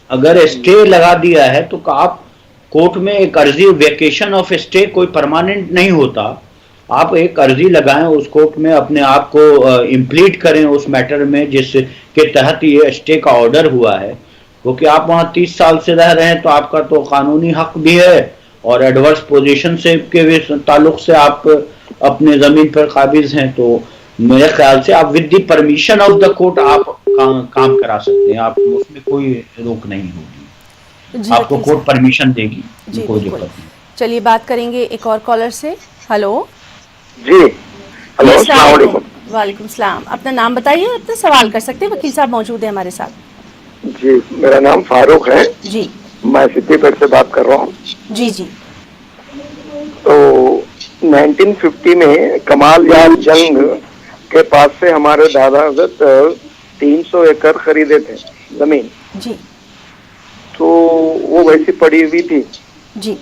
अगर स्टे लगा दिया है तो आप कोर्ट में एक अर्जी, वेकेशन ऑफ स्टे कोई परमानेंट नहीं होता। आप एक अर्जी लगाएं उस कोर्ट में, अपने आप को इम्प्लीट करें उस मैटर में जिसके तहत ये स्टे का ऑर्डर हुआ है, क्योंकि आप वहाँ 30 साल से रह रहे हैं तो आपका तो कानूनी हक भी है और एडवर्स पोजीशन से के ताल्लुक से आप अपने जमीन पर काबिज हैं। तो मेरे ख्याल से आप with the permission of the court आप काम करा सकते हैं, आप उसमें कोई रोक नहीं होगी, आपको कोर्ट परमिशन देगी, कोई दिक्कत नहीं। चलिए बात करेंगे एक और कॉलर से। हेलो जी, हेलो, अस्सलाम वालेकुम। वालेकुम सलाम। अपना नाम बताइए, अपना सवाल कर सकते हैं, वकील साहब मौजूद है हमारे साथ। जी, मेरा नाम फारूक है जी, मैं सिद्दीपेट से बात कर रहा हूँ। जी जी। तो 1950 में कमाल यार जंग के पास से हमारे दादा हजरत 300 एकड़ खरीदे थे जमीन जी, तो वो वैसी पड़ी हुई थी जी।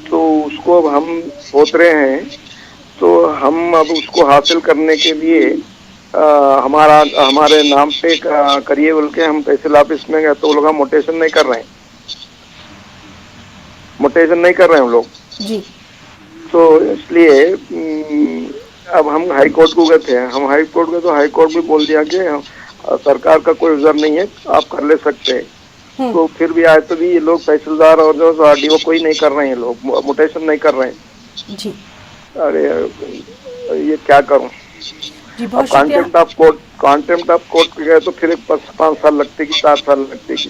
तो उसको अब हम सोच रहे हैं, तो हम अब उसको हासिल करने के लिए हमारे नाम पे करिए बोल के हम तहसील ऑफिस में गए तो वो लोग मोटेशन नहीं कर रहे हैं हम लोग जी। तो इसलिए अब हम हाई कोर्ट को गए थे, हम हाई कोर्ट गए तो हाई कोर्ट भी बोल दिया कि सरकार का कोई उज़र नहीं है, आप कर ले सकते हैं। तो फिर भी आए तो भी ये लोग तहसीलदार और जो आरडीओ कोई नहीं कर रहे हैं, लोग मोटेशन नहीं कर रहे हैं जी। अरे ये क्या करूं? कॉन्टेम्प्ट ऑफ कोर्ट गए तो फिर 5 साल लगते कि 4 साल लगते कि।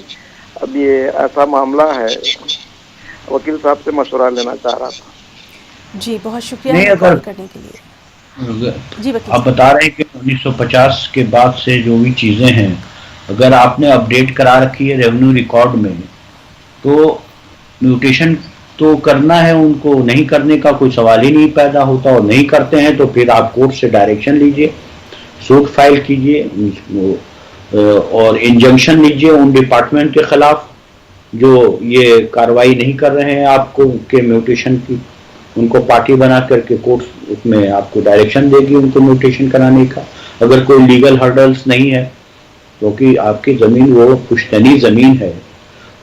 अब ये ऐसा मामला है, वकील साहब से मशवरा लेना चाह रहा था। जी बहुत शुक्रिया कॉल करने के लिए। जी वकील, आप बता रहे हैं कि 1950 के बाद से जो भी चीज़ें हैं अगर आपने अपडेट करा रखी है रेवेन्यू रिकॉर्ड में तो म्यूटेशन तो करना है, उनको नहीं करने का कोई सवाल ही नहीं पैदा होता, और नहीं करते हैं तो फिर आप कोर्ट से डायरेक्शन लीजिए, सूट फाइल कीजिए और इंजंक्शन लीजिए उन डिपार्टमेंट के खिलाफ जो ये कार्रवाई नहीं कर रहे हैं आपको के म्यूटेशन की। उनको पार्टी बना करके कोर्ट उसमें आपको डायरेक्शन देगी उनको म्यूटेशन कराने का, अगर कोई लीगल हर्डल्स नहीं है, क्योंकि आपकी ज़मीन वो पुश्तनी ज़मीन है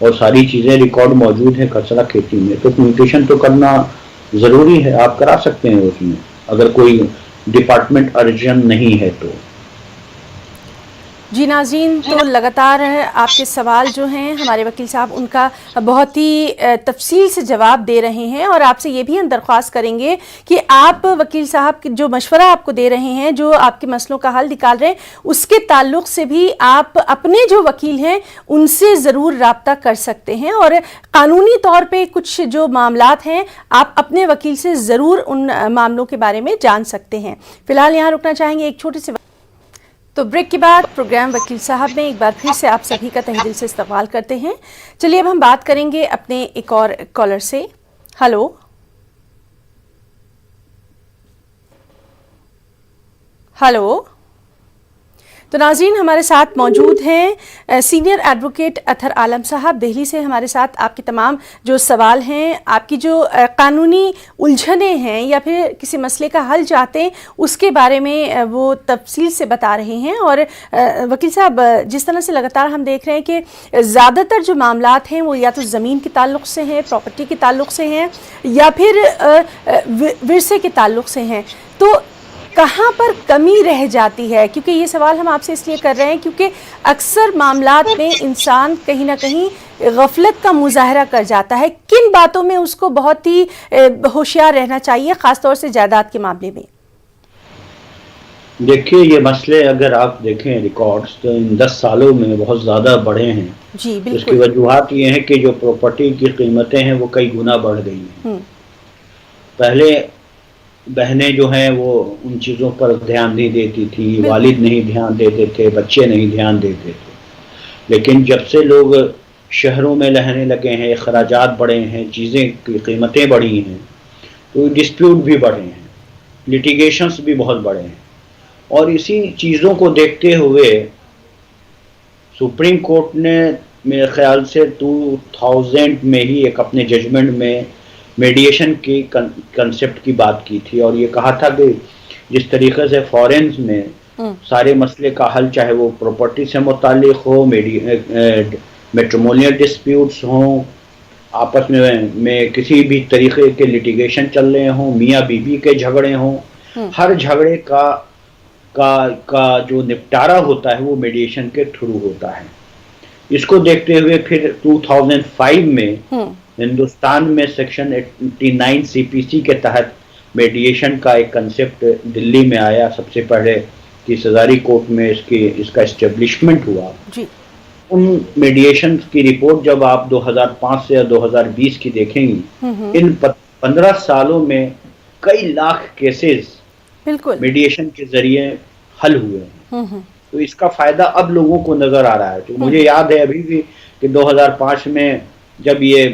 और सारी चीज़ें रिकॉर्ड मौजूद है खसरा खेती में, तो म्यूटेशन तो करना ज़रूरी है, आप करा सकते हैं उसमें अगर कोई डिपार्टमेंट अर्जेंट नहीं है तो। जी नाज़रीन, तो लगातार आपके सवाल जो हैं हमारे वकील साहब उनका बहुत ही तफसील से जवाब दे रहे हैं, और आपसे ये भी हम दरख्वास्त करेंगे कि आप वकील साहब जो मशवरा आपको दे रहे हैं, जो आपके मसलों का हल निकाल रहे हैं, उसके ताल्लुक़ से भी आप अपने जो वकील हैं उनसे ज़रूर रब्ता कर सकते हैं, और कानूनी तौर पर कुछ जो मामलात हैं आप अपने वकील से ज़रूर उन मामलों के बारे में जान सकते हैं। फ़िलहाल यहाँ रुकना चाहेंगे एक छोटे से तो ब्रेक के बाद प्रोग्राम वकील साहब में एक बार फिर से आप सभी का तहे दिल से इस्तकबाल करते हैं। चलिए अब हम बात करेंगे अपने एक और कॉलर से। Hello hello. तो नाज़रीन हमारे साथ मौजूद हैं सीनियर एडवोकेट अतहर आलम साहब दिल्ली से। हमारे साथ आपके तमाम जो सवाल हैं, आपकी जो कानूनी उलझने हैं या फिर किसी मसले का हल चाहते हैं उसके बारे में वो तफसील से बता रहे हैं। और वकील साहब, जिस तरह से लगातार हम देख रहे हैं कि ज़्यादातर जो मामलात हैं वो या तो ज़मीन के ताल्लुक़ से हैं, प्रॉपर्टी के ताल्लुक़ से हैं, या फिर विरसे के ताल्लुक़ से हैं, तो कहाँ पर कमी रह जाती है? क्योंकि ये सवाल हम आपसे इसलिए कर रहे हैं क्योंकि अक्सर मामलात में इंसान कहीं ना कहीं गफलत का मुजाहरा कर जाता है। किन बातों में उसको बहुत ही होशियार रहना चाहिए, ख़ासतौर से जायदाद के मामले में? देखिए, ये मसले अगर आप देखें रिकॉर्ड्स तो इन 10 सालों में बहुत ज़्यादा बढ़े हैं। जी बिल्कुल। उसकी वजूहात ये हैं कि जो प्रॉपर्टी की कीमतें हैं वो कई गुना बढ़ गई हैं। पहले बहनें जो हैं वो उन चीज़ों पर ध्यान नहीं देती थी, वालिद नहीं ध्यान देते थे, बच्चे नहीं ध्यान देते थे, लेकिन जब से लोग शहरों में रहने लगे हैं, अखराजात बढ़े हैं, चीज़ें की कीमतें बढ़ी हैं, तो डिस्प्यूट भी बढ़े हैं, लिटिगेशंस भी बहुत बढ़े हैं। और इसी चीज़ों को देखते हुए सुप्रीम कोर्ट ने मेरे ख्याल से 2000 में ही एक अपने जजमेंट में मीडिएशन की कंसेप्ट की बात की थी और ये कहा था कि जिस तरीके से फॉरेन्स में सारे मसले का हल, चाहे वो प्रॉपर्टी से मुतालिक हो, मैट्रिमोनियल डिस्प्यूट्स हों, आपस में किसी भी तरीके के लिटिगेशन चल रहे हों, मियाँ बीबी के झगड़े हों, हर झगड़े का जो निपटारा होता है वो मीडिएशन के थ्रू होता है। इसको देखते हुए फिर 2005 में हिंदुस्तान में सेक्शन 89 सीपीसी के तहत मीडिएशन का एक कंसेप्ट दिल्ली में आया। सबसे पहले कि सजारी कोर्ट में इसका एस्टेब्लिशमेंट हुआ जी। उन मीडिएशन की रिपोर्ट जब आप 2005 से 2020 की देखेंगी, इन 15 सालों में कई लाख केसेस बिल्कुल मीडिएशन के जरिए हल हुए हैं। तो इसका फायदा अब लोगों को नजर आ रहा है। तो मुझे याद है अभी भी कि 2005 में जब ये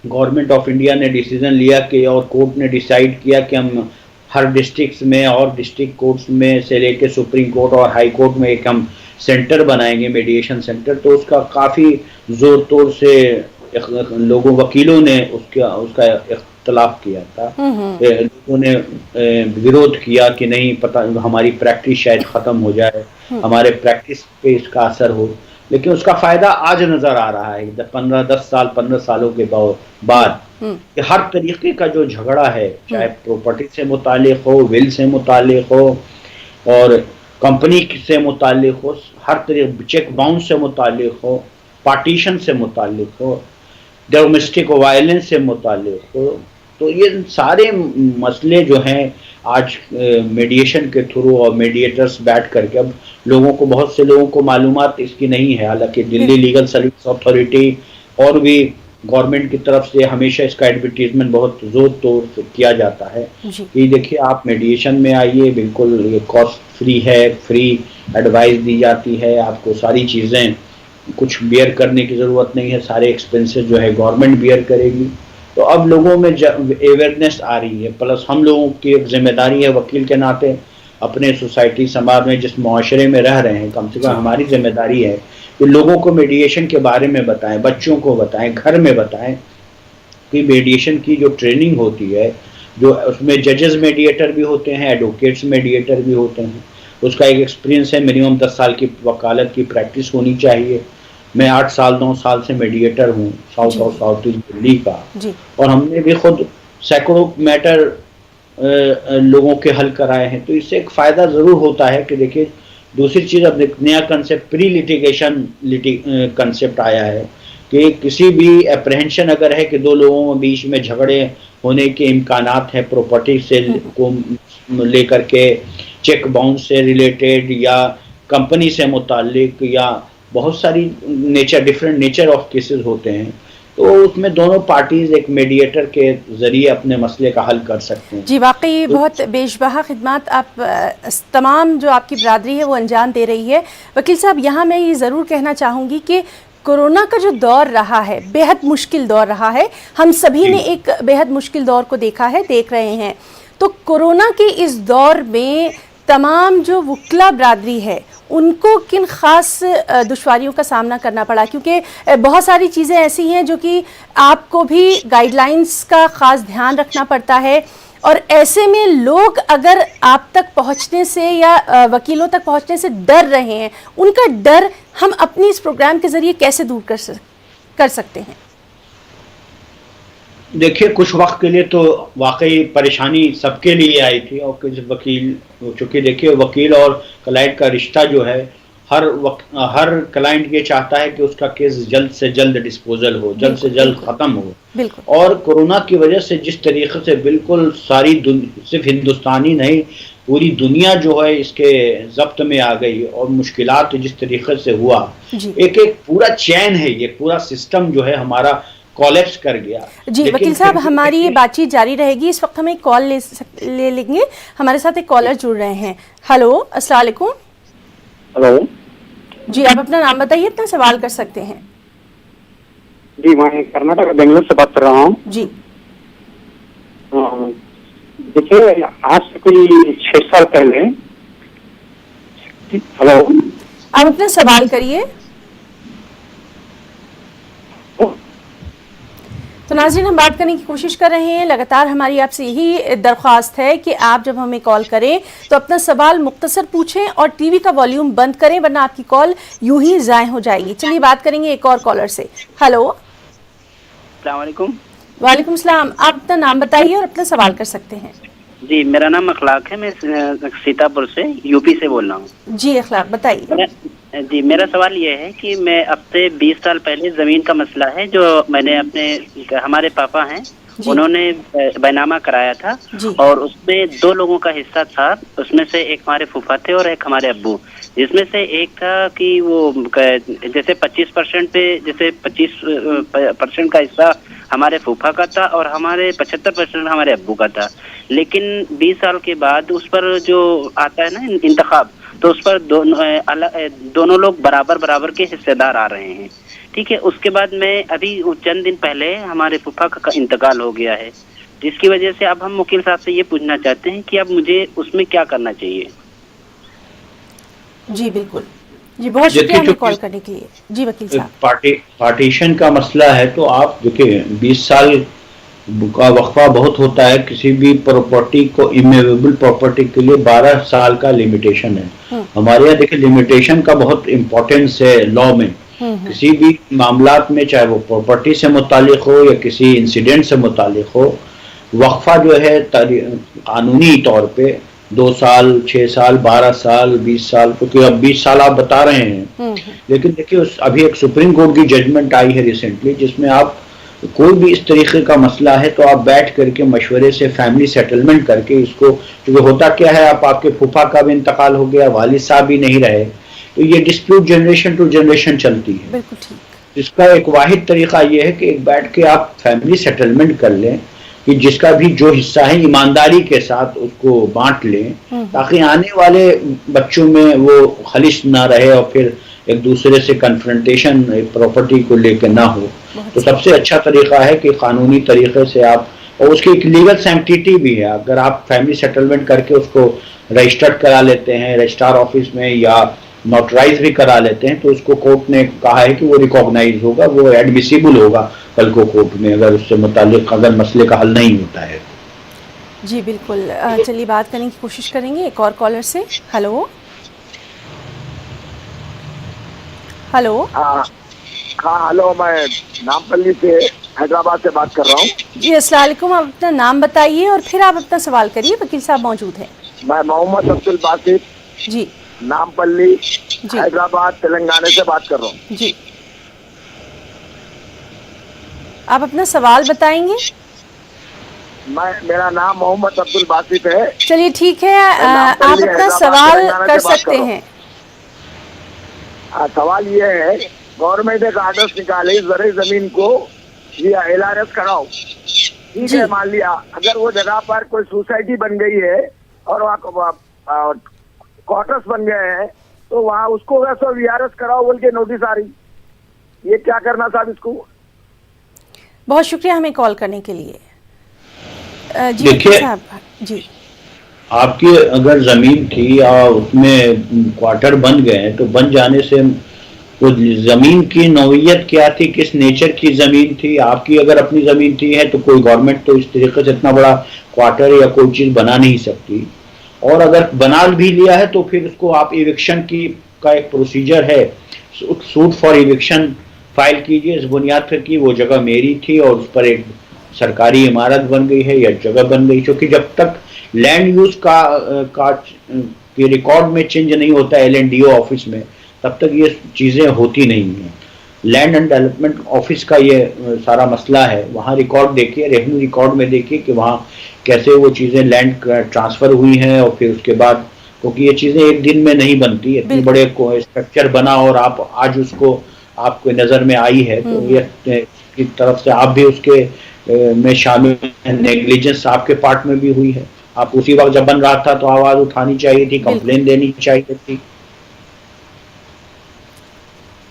गवर्नमेंट ऑफ इंडिया ने डिसीजन लिया कि और कोर्ट ने डिसाइड किया कि हम हर डिस्ट्रिक्ट्स में और डिस्ट्रिक्ट कोर्ट्स में से लेके सुप्रीम कोर्ट और हाई कोर्ट में एक हम सेंटर बनाएंगे, मीडिएशन सेंटर, तो उसका काफ़ी ज़ोर तोर से लोगों वकीलों ने उसका इख्तलाफ किया था। लोगों ने विरोध किया कि नहीं, पता हमारी प्रैक्टिस शायद ख़त्म हो जाए, हमारे प्रैक्टिस पे इसका असर हो। लेकिन उसका फ़ायदा आज नज़र आ रहा है 15 सालों के बाद कि हर तरीके का जो झगड़ा है, चाहे प्रॉपर्टी से मुतालिक हो, विल से मुतालिक हो और कंपनी से मुतालिक हो, हर तरीके चेक बाउंस से मुतालिक हो, पार्टीशन से मुतालिक हो, डोमेस्टिक वायलेंस से मुतालिक हो, तो ये सारे मसले जो हैं आज मीडिएशन के थ्रू और मीडिएटर्स बैठ करके, अब लोगों को, बहुत से लोगों को मालूमात इसकी नहीं है। हालांकि दिल्ली लीगल सर्विस अथॉरिटी और भी गवर्नमेंट की तरफ से हमेशा इसका एडवर्टीजमेंट बहुत जोर तोड़ से किया जाता है कि देखिए आप मीडिएशन में आइए, बिल्कुल ये कॉस्ट फ्री है, फ्री एडवाइस दी जाती है, आपको सारी चीज़ें कुछ बियर करने की ज़रूरत नहीं है, सारे एक्सपेंसेस जो है गवर्नमेंट बियर करेगी। तो अब लोगों में अवेयरनेस आ रही है, प्लस हम लोगों की एक जिम्मेदारी है वकील के नाते अपने सोसाइटी समाज में जिस मुआशरे में रह रहे हैं, कम से कम हमारी जिम्मेदारी है कि लोगों को मीडिएशन के बारे में बताएं, बच्चों को बताएं, घर में बताएं कि मीडिएशन की जो ट्रेनिंग होती है, जो उसमें जजेस मीडिएटर भी होते हैं, एडवोकेट्स मीडिएटर भी होते हैं, उसका एक एक्सपीरियंस है, मिनिमम 10 साल की वकालत की प्रैक्टिस होनी चाहिए। मैं 8 साल 9 साल से मीडिएटर हूँ साउथ और साउथ ईस्ट दिल्ली का, और हमने भी खुद सैकड़ों मैटर लोगों के हल कराए हैं। तो इससे एक फ़ायदा ज़रूर होता है कि देखिए, दूसरी चीज़ अब नया कंसेप्ट प्री लिटिगेशन कंसेप्ट आया है कि किसी भी अप्रहेंशन अगर है कि दो लोगों के बीच में झगड़े होने के इम्कानात हैं, प्रॉपर्टी से को लेकर के, चेक बाउंस से रिलेटेड या कंपनी से मुतालिक, या बहुत सारी डिफरेंट नेचर ऑफ केसेस होते हैं, तो उसमें दोनों पार्टीज एक मीडिएटर के जरिए अपने मसले का हल कर सकते हैं। जी, वाकई बहुत बेशबहा खिदमत आप तमाम जो आपकी बरादरी है वो अंजाम दे रही है। वकील साहब, यहाँ मैं ये ज़रूर कहना चाहूँगी कि कोरोना का जो दौर रहा है, बेहद मुश्किल दौर रहा है, हम सभी ने एक बेहद मुश्किल दौर को देखा है, देख रहे हैं। तो कोरोना के इस दौर में तमाम जो वकीला बरादरी है उनको किन ख़ास दुश्वारियों का सामना करना पड़ा? क्योंकि बहुत सारी चीज़ें ऐसी हैं जो कि आपको भी गाइडलाइंस का ख़ास ध्यान रखना पड़ता है, और ऐसे में लोग अगर आप तक पहुंचने से या वकीलों तक पहुंचने से डर रहे हैं, उनका डर हम अपनी इस प्रोग्राम के ज़रिए कैसे दूर कर सकते हैं? देखिए, कुछ वक्त के लिए तो वाकई परेशानी सबके लिए आई थी, और कुछ वकील, चूँकि देखिए वकील और क्लाइंट का रिश्ता जो है, हर क्लाइंट ये चाहता है कि उसका केस जल्द से जल्द डिस्पोजल हो, जल्द से जल्द ख़त्म हो। और कोरोना की वजह से जिस तरीके से बिल्कुल सिर्फ हिंदुस्तानी नहीं, पूरी दुनिया जो है इसके जब्त में आ गई, और मुश्किलात जिस तरीके से हुआ, एक पूरा चैन है, ये पूरा सिस्टम जो है हमारा कॉलेप्स कर गया। जी वकील साहब, हमारी ये बातचीत जारी रहेगी। इस वक्त हम एक कॉल ले लेंगे। हमारे साथ एक कॉलर जुड़ रहे हैं। हेलो, अस्सलाम वालेकुम। हेलो जी, आप अपना नाम बताइए, अपना सवाल कर सकते हैं। जी मैं कर्नाटक बेंगलुरु से बात कर रहा हूँ जी। देखिए आज से कोई 6 साल पहले, हेलो आप अपना सवाल करिए। तो नाज़रीन, हम बात करने की कोशिश कर रहे हैं। लगातार हमारी आपसे यही दरख्वास्त है कि आप जब हमें कॉल करें तो अपना सवाल मुख्तसर पूछें और टीवी का वॉल्यूम बंद करें, वरना आपकी कॉल यूं ही ज़ाय हो जाएगी। चलिए बात करेंगे एक और कॉलर से। हेलो, अस्सलाम वालेकुम। वालेकुम सलाम। आप अपना नाम बताइए और अपना सवाल कर सकते हैं। जी, मेरा नाम अखलाक है, मैं सीतापुर से यूपी से बोल रहा हूँ। जी अखलाक, बताइए। जी, मेरा सवाल ये है कि मैं अब से 20 साल पहले ज़मीन का मसला है जो मैंने हमारे पापा हैं उन्होंने बैनामा कराया था और उसमें 2 लोगों का हिस्सा था। उसमें से एक हमारे फूफा थे और एक हमारे अब्बू, जिसमें से एक था कि वो जैसे 25% पे जैसे 25% का हिस्सा हमारे फूफा का था और हमारे 75% हमारे अब्बू का था। लेकिन 20 साल के बाद उस पर जो आता है ना इंतखाब, तो उस पर दोनों लोग बराबर बराबर के हिस्सेदार आ रहे हैं। ठीक है, उसके बाद में अभी चंद दिन पहले हमारे फूफा का इंतकाल हो गया है, जिसकी वजह से अब हम वकील साहब से ये पूछना चाहते हैं कि अब मुझे उसमें क्या करना चाहिए। जी बिल्कुल जी, बहुत शुक्रिया हमें कॉल करने के लिए। जी वकील साहब, पार्टीशन का मसला है तो आप देखिए 20 साल का वक्फा बहुत होता है। किसी भी प्रॉपर्टी को इमूवेबल प्रॉपर्टी के लिए 12 साल का लिमिटेशन है। हमारे यहाँ देखिए लिमिटेशन का बहुत इम्पोर्टेंस है लॉ में। किसी भी मामलात में, चाहे वो प्रॉपर्टी से मुतालिक हो या किसी इंसिडेंट से मुतालिक हो, वक्फा जो है कानूनी तौर पे 2 साल, 6 साल, 12 साल, 20 साल, क्योंकि अब 20 साल आप बता रहे हैं। लेकिन देखिए अभी एक सुप्रीम कोर्ट की जजमेंट आई है रिसेंटली, जिसमें आप कोई भी इस तरीके का मसला है तो आप बैठ करके मशवरे से फैमिली सेटलमेंट करके इसको, क्योंकि होता क्या है, आपके फूफा का भी इंतकाल हो गया, वालिद साहब भी नहीं रहे, तो ये डिस्प्यूट जनरेशन टू जनरेशन चलती है। बिल्कुल ठीक। इसका एक वाहिद तरीका ये है कि एक बैठ के आप फैमिली सेटलमेंट कर लें कि जिसका भी जो हिस्सा है ईमानदारी के साथ उसको बांट लें, ताकि आने वाले बच्चों में वो खलिश ना रहे और फिर एक दूसरे से कन्फ्रंटेशन प्रॉपर्टी को लेकर ना हो। तो सबसे अच्छा तरीका है कि कानूनी तरीके से आप, और उसकी एक लीगल सैंक्टिटी भी है, अगर आप फैमिली सेटलमेंट करके उसको रजिस्टर्ड करा लेते हैं रजिस्ट्रार ऑफिस में या नोटराइज भी करा लेते हैं, तो उसको कोर्ट ने कहा है कि वो रिकॉग्नाइज होगा, वो एडमिसिबल होगा कल को कोर्ट में, अगर उससे मुतालिक अगर मसले का हल नहीं होता है। जी बिल्कुल। चलिए बात करने की कोशिश करेंगे एक और कॉलर से। Hello hello. हाँ, हेलो, मैं नामपल्ली से हैदराबाद से बात कर रहा हूँ। जी अस्सलाम वालेकुम। आप अपना नाम बताइए और फिर आप अपना सवाल करिए, वकील साहब मौजूद हैं। मैं मोहम्मद अब्दुल बासित जी नामपल्ली हैदराबाद तेलंगाना से बात कर रहा हूँ। जी, आप अपना सवाल बताएंगे? मेरा नाम मोहम्मद अब्दुल बासित है। चलिए ठीक है, आप अपना सवाल कर सकते हैं। सवाल ये है, गवर्नमेंट एक आर्डर्स निकाले ज़रे जमीन को या LRS कराओ, ठीक है, मान लिया अगर वो जगह पर कोई सोसाइटी बन गई है और वहाँ क्वार्टर्स बन गए हैं तो वहाँ उसको वैसे VRS कराओ बोल के नोटिस आ रही, ये क्या करना साहब इसको? बहुत शुक्रिया हमें कॉल करने के लिए। जी देखिए साहब, जी आपकी अगर जमीन थी और उसमें क्वार्टर बन गए हैं तो बन जाने से वो जमीन की नौइयत क्या थी, किस नेचर की जमीन थी, आपकी अगर अपनी जमीन थी है तो कोई गवर्नमेंट तो इस तरीके से इतना बड़ा क्वार्टर या कोई चीज बना नहीं सकती, और अगर बना भी लिया है तो फिर उसको आप इविक्शन की का एक प्रोसीजर है, सूट फॉर इविक्शन फाइल कीजिए इस बुनियाद पर कि वो जगह मेरी थी और उस पर एक सरकारी इमारत बन गई है या जगह बन गई, क्योंकि जब तक लैंड यूज का रिकॉर्ड में चेंज नहीं होता है LNDO ऑफिस में, तब तक ये चीज़ें होती नहीं हैं। लैंड एंड डेवलपमेंट ऑफिस का ये सारा मसला है, वहाँ रिकॉर्ड देखिए, रेवेन्यू रिकॉर्ड में देखिए कि वहाँ कैसे वो चीज़ें लैंड ट्रांसफ़र हुई हैं, और फिर उसके बाद, क्योंकि ये चीज़ें एक दिन में नहीं बनती, इतने बड़े स्ट्रक्चर बना और आप आज उसको आपको नज़र में आई है, तो ये की तरफ से आप भी उसके में शामिल, नेग्लिजेंस आपके पार्ट में भी हुई है। आप उसी वक्त जब बन रहा था तो आवाज़ उठानी चाहिए थी, कंप्लेन देनी चाहिए थी।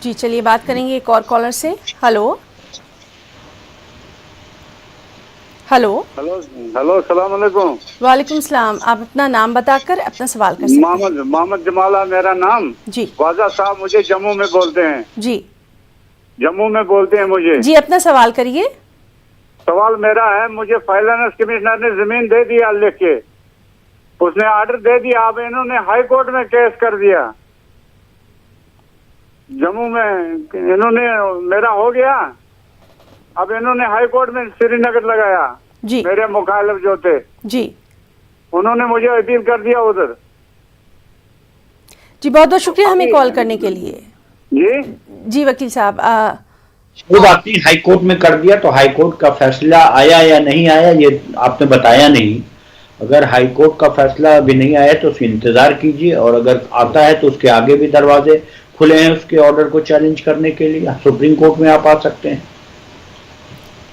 जी चलिए बात करेंगे एक और कॉलर से। हेलो हेलो हेलो सलाम अलैकुम। वालेकुम सलाम। आप अपना नाम बताकर अपना सवाल कर सकते हैं। मोहम्मद जमाला मेरा नाम जी। ख्वाजा साहब मुझे जम्मू में बोलते हैं। जी जम्मू में बोलते हैं मुझे। जी अपना सवाल करिए। सवाल मेरा है, मुझे फाइनेंस कमिश्नर ने जमीन दे दिया लिख के, उसने ऑर्डर दे दिया, अब इन्होंने हाई कोर्ट में केस कर दिया जम्मू में, इन्होंने मेरा हो गया, अब इन्होंने हाई कोर्ट में श्रीनगर लगाया जी। मेरे मुखालिफ जो थे जी उन्होंने मुझे अपील कर दिया उधर। जी बहुत बहुत शुक्रिया हमें कॉल करने के लिए। जी जी वकील साहब वो बात नहीं, हाई कोर्ट में कर दिया तो हाई कोर्ट का फैसला आया या नहीं आया ये आपने बताया नहीं। अगर हाई कोर्ट का फैसला अभी नहीं आया तो उसका इंतजार कीजिए, और अगर आता है तो उसके आगे भी दरवाजे खुले हैं उसके ऑर्डर को चैलेंज करने के लिए। सुप्रीम कोर्ट में आप आ सकते हैं।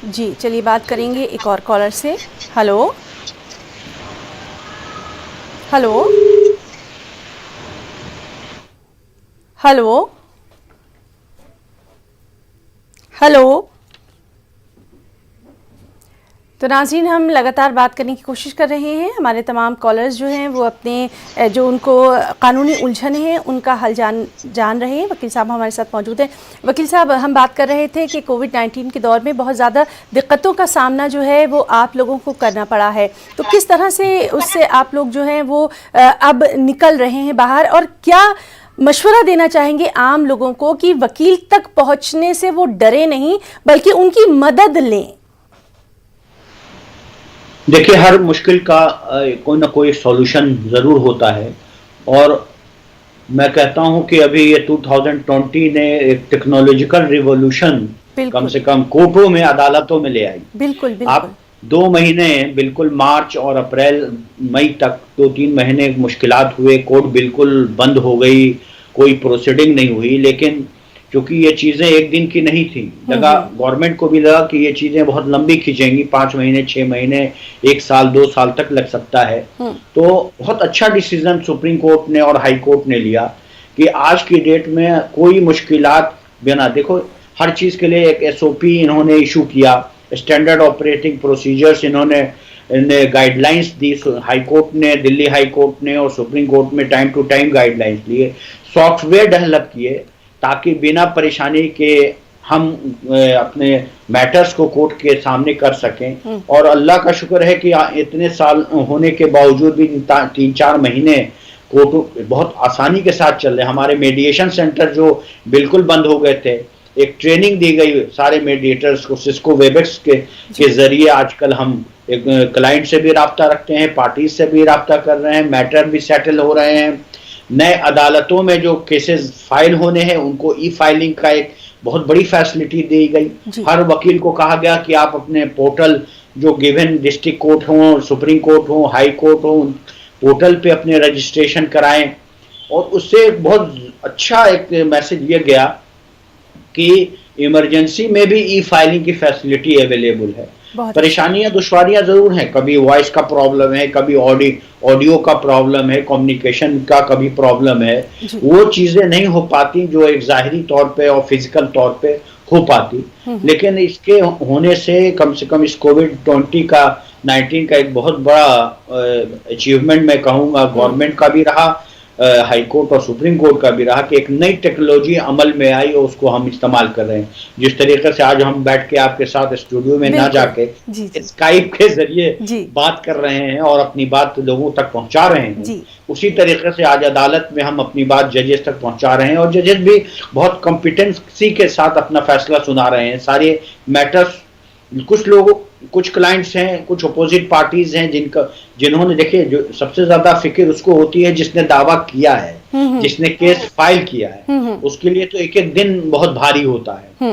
जी चलिए बात करेंगे एक और कॉलर से। Hello hello hello hello. तो नाज़रीन हम लगातार बात करने की कोशिश कर रहे हैं। हमारे तमाम कॉलर्स जो हैं वो अपने जो उनको कानूनी उलझन है उनका हल जान रहे हैं। वकील साहब हमारे साथ मौजूद हैं। वकील साहब हम बात कर रहे थे कि कोविड-19 के दौर में बहुत ज़्यादा दिक्कतों का सामना जो है वो आप लोगों को करना पड़ा है, तो किस तरह से उससे आप लोग जो हैं वो अब निकल रहे हैं बाहर, और क्या मशवरा देना चाहेंगे आम लोगों को कि वकील तक पहुंचने से वो डरे नहीं बल्कि उनकी मदद लें? देखिए, हर मुश्किल का कोई ना कोई सॉल्यूशन ज़रूर होता है, और मैं कहता हूं कि अभी ये 2020 ने एक टेक्नोलॉजिकल रिवॉल्यूशन कम से कम कोर्टों में, अदालतों में ले आई। बिल्कुल बिल्कुल। आप 2 महीने बिल्कुल मार्च और अप्रैल मई तक 2-3 महीने मुश्किलात हुए, कोर्ट बिल्कुल बंद हो गई, कोई प्रोसीडिंग नहीं हुई। लेकिन क्योंकि ये चीज़ें एक दिन की नहीं थी, लगा गवर्नमेंट को भी लगा कि ये चीज़ें बहुत लंबी खींचेंगी, 5 महीने 6 महीने 1 साल 2 साल तक लग सकता है। तो बहुत अच्छा डिसीजन सुप्रीम कोर्ट ने और हाई कोर्ट ने लिया कि आज की डेट में कोई मुश्किलात बिना, देखो हर चीज़ के लिए एक SOP इन्होंने इशू किया, स्टैंडर्ड ऑपरेटिंग प्रोसीजर्स इन्होंने गाइडलाइंस दी। हाई कोर्ट ने, दिल्ली हाई कोर्ट ने और सुप्रीम कोर्ट में टाइम टू टाइम गाइडलाइंस दिए, सॉफ्टवेयर डेवलप किए ताकि बिना परेशानी के हम अपने मैटर्स को कोर्ट के सामने कर सकें। और अल्लाह का शुक्र है कि इतने साल होने के बावजूद भी 3-4 महीने कोर्ट बहुत आसानी के साथ चल रहे। हमारे मेडिएशन सेंटर जो बिल्कुल बंद हो गए थे, एक ट्रेनिंग दी गई सारे मेडिएटर्स को, सिस्को वेबेक्स के जरिए आजकल हम एक क्लाइंट से भी राब्ता रखते हैं, पार्टीज से भी राब्ता कर रहे हैं, मैटर भी सेटल हो रहे हैं। नए अदालतों में जो केसेस फाइल होने हैं उनको ई फाइलिंग का एक बहुत बड़ी फैसिलिटी दी गई। हर वकील को कहा गया कि आप अपने पोर्टल जो गिवन डिस्ट्रिक्ट कोर्ट हो, सुप्रीम कोर्ट हो, हाई कोर्ट हो, पोर्टल पे अपने रजिस्ट्रेशन कराएं। और उससे बहुत अच्छा एक मैसेज ये गया कि इमरजेंसी में भी ई फाइलिंग की फैसिलिटी अवेलेबल है। परेशानियां दुश्वारियां जरूर हैं, कभी वॉइस का प्रॉब्लम है, कभी ऑडियो का प्रॉब्लम है, कम्युनिकेशन का कभी प्रॉब्लम है, वो चीजें नहीं हो पाती जो एक जाहिरी तौर पे और फिजिकल तौर पे हो पाती। लेकिन इसके होने से कम इस कोविड-19 का एक बहुत बड़ा अचीवमेंट मैं कहूँगा गवर्नमेंट का भी रहा, हाई कोर्ट और सुप्रीम कोर्ट का भी रहा कि एक नई टेक्नोलॉजी अमल में आई और उसको हम इस्तेमाल कर रहे हैं। जिस तरीके से आज हम बैठ के आपके साथ स्टूडियो में ना जाके स्काइप के जरिए बात कर रहे हैं और अपनी बात लोगों तक पहुंचा रहे हैं, उसी तरीके से आज अदालत में हम अपनी बात जजेस तक पहुंचा रहे हैं और जजेस भी बहुत कॉम्पिटेंसी के साथ अपना फैसला सुना रहे हैं। सारे मैटर्स, कुछ क्लाइंट्स हैं, कुछ अपोजिट पार्टीज हैं जिन्होंने, देखिए जो सबसे ज्यादा फिक्र उसको होती है जिसने दावा किया है, जिसने केस फाइल किया है, उसके लिए तो एक एक दिन बहुत भारी होता है।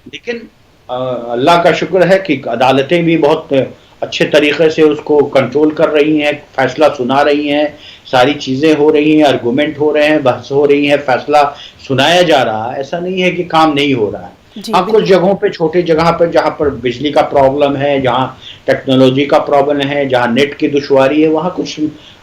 लेकिन अल्लाह का शुक्र है कि अदालतें भी बहुत अच्छे तरीके से उसको कंट्रोल कर रही हैं, फैसला सुना रही हैं, सारी चीजें हो रही हैं, आर्गुमेंट हो रहे हैं, बहस हो रही है, फैसला सुनाया जा रहा है। ऐसा नहीं है कि काम नहीं हो रहा है। हाँ, कुछ जगहों पे, छोटी जगह पर जहाँ पर बिजली का प्रॉब्लम है, जहाँ टेक्नोलॉजी का प्रॉब्लम है, जहाँ नेट की दुश्वारी है, वहाँ कुछ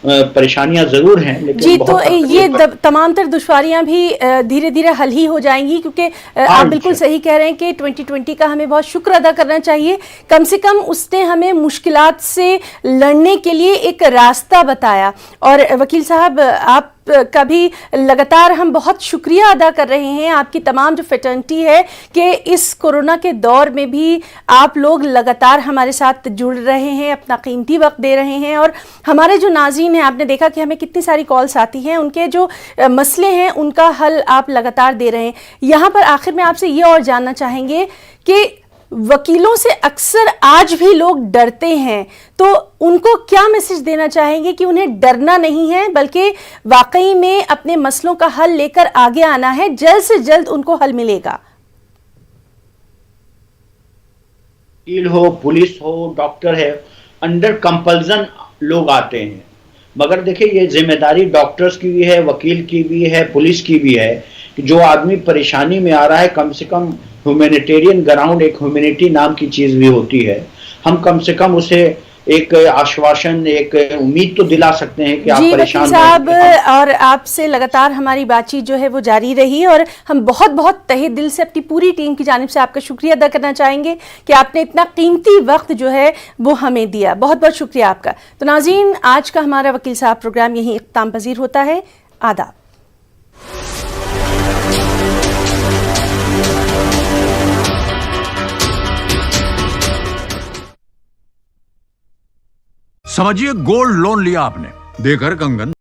परेशानियां जरूर हैं, लेकिन जी, बहुत तो तकलीफ ये है। तमाम तर दुश्वारियां भी धीरे धीरे हल ही हो जाएंगी, क्योंकि आप बिल्कुल सही कह रहे हैं कि 2020 का हमें बहुत शुक्र अदा करना चाहिए। कम से कम उसने हमें मुश्किलात से लड़ने के लिए एक रास्ता बताया। और वकील साहब, आप का भी लगातार हम बहुत शुक्रिया अदा कर रहे हैं, आपकी तमाम जो फ्रेटर्निटी है कि इस कोरोना के दौर में भी आप लोग लगातार हमारे साथ जुड़ रहे हैं, अपना कीमती वक्त दे रहे हैं। और हमारे जो नाज़रीन हैं, आपने देखा कि हमें कितनी सारी कॉल्स आती हैं, उनके जो मसले हैं उनका हल आप लगातार दे रहे हैं। यहाँ पर आखिर में आपसे ये और जानना चाहेंगे कि वकीलों से अक्सर आज भी लोग डरते हैं, तो उनको क्या मैसेज देना चाहेंगे कि उन्हें डरना नहीं है, बल्कि वाकई में अपने मसलों का हल लेकर आगे आना है, जल्द से जल्द उनको हल मिलेगा? वकील हो, पुलिस हो, डॉक्टर है, अंडर कंपल्सन लोग आते हैं, मगर देखिए ये जिम्मेदारी डॉक्टर्स की भी है, वकील की भी है, पुलिस की भी है कि जो आदमी परेशानी में आ रहा है, कम से कम ह्यूमैनिटेरियन ग्राउंड, एक ह्यूमैनिटी नाम की चीज भी होती है, हम कम से कम उसे एक आश्वासन, एक उम्मीद तो दिला सकते हैं कि आप परेशान साहब, और आपसे लगातार हमारी बातचीत जो है वो जारी रही, और हम बहुत बहुत तहे दिल से अपनी पूरी टीम की जानिब से आपका शुक्रिया अदा करना चाहेंगे कि आपने इतना कीमती वक्त जो है वो हमें दिया। बहुत बहुत शुक्रिया आपका। तो नाज़रीन, आज का हमारा वकील साहब प्रोग्राम यहीं इख्तिताम पजीर होता है। आदाब। समझिए, गोल्ड लोन लिया आपने, देकर कंगन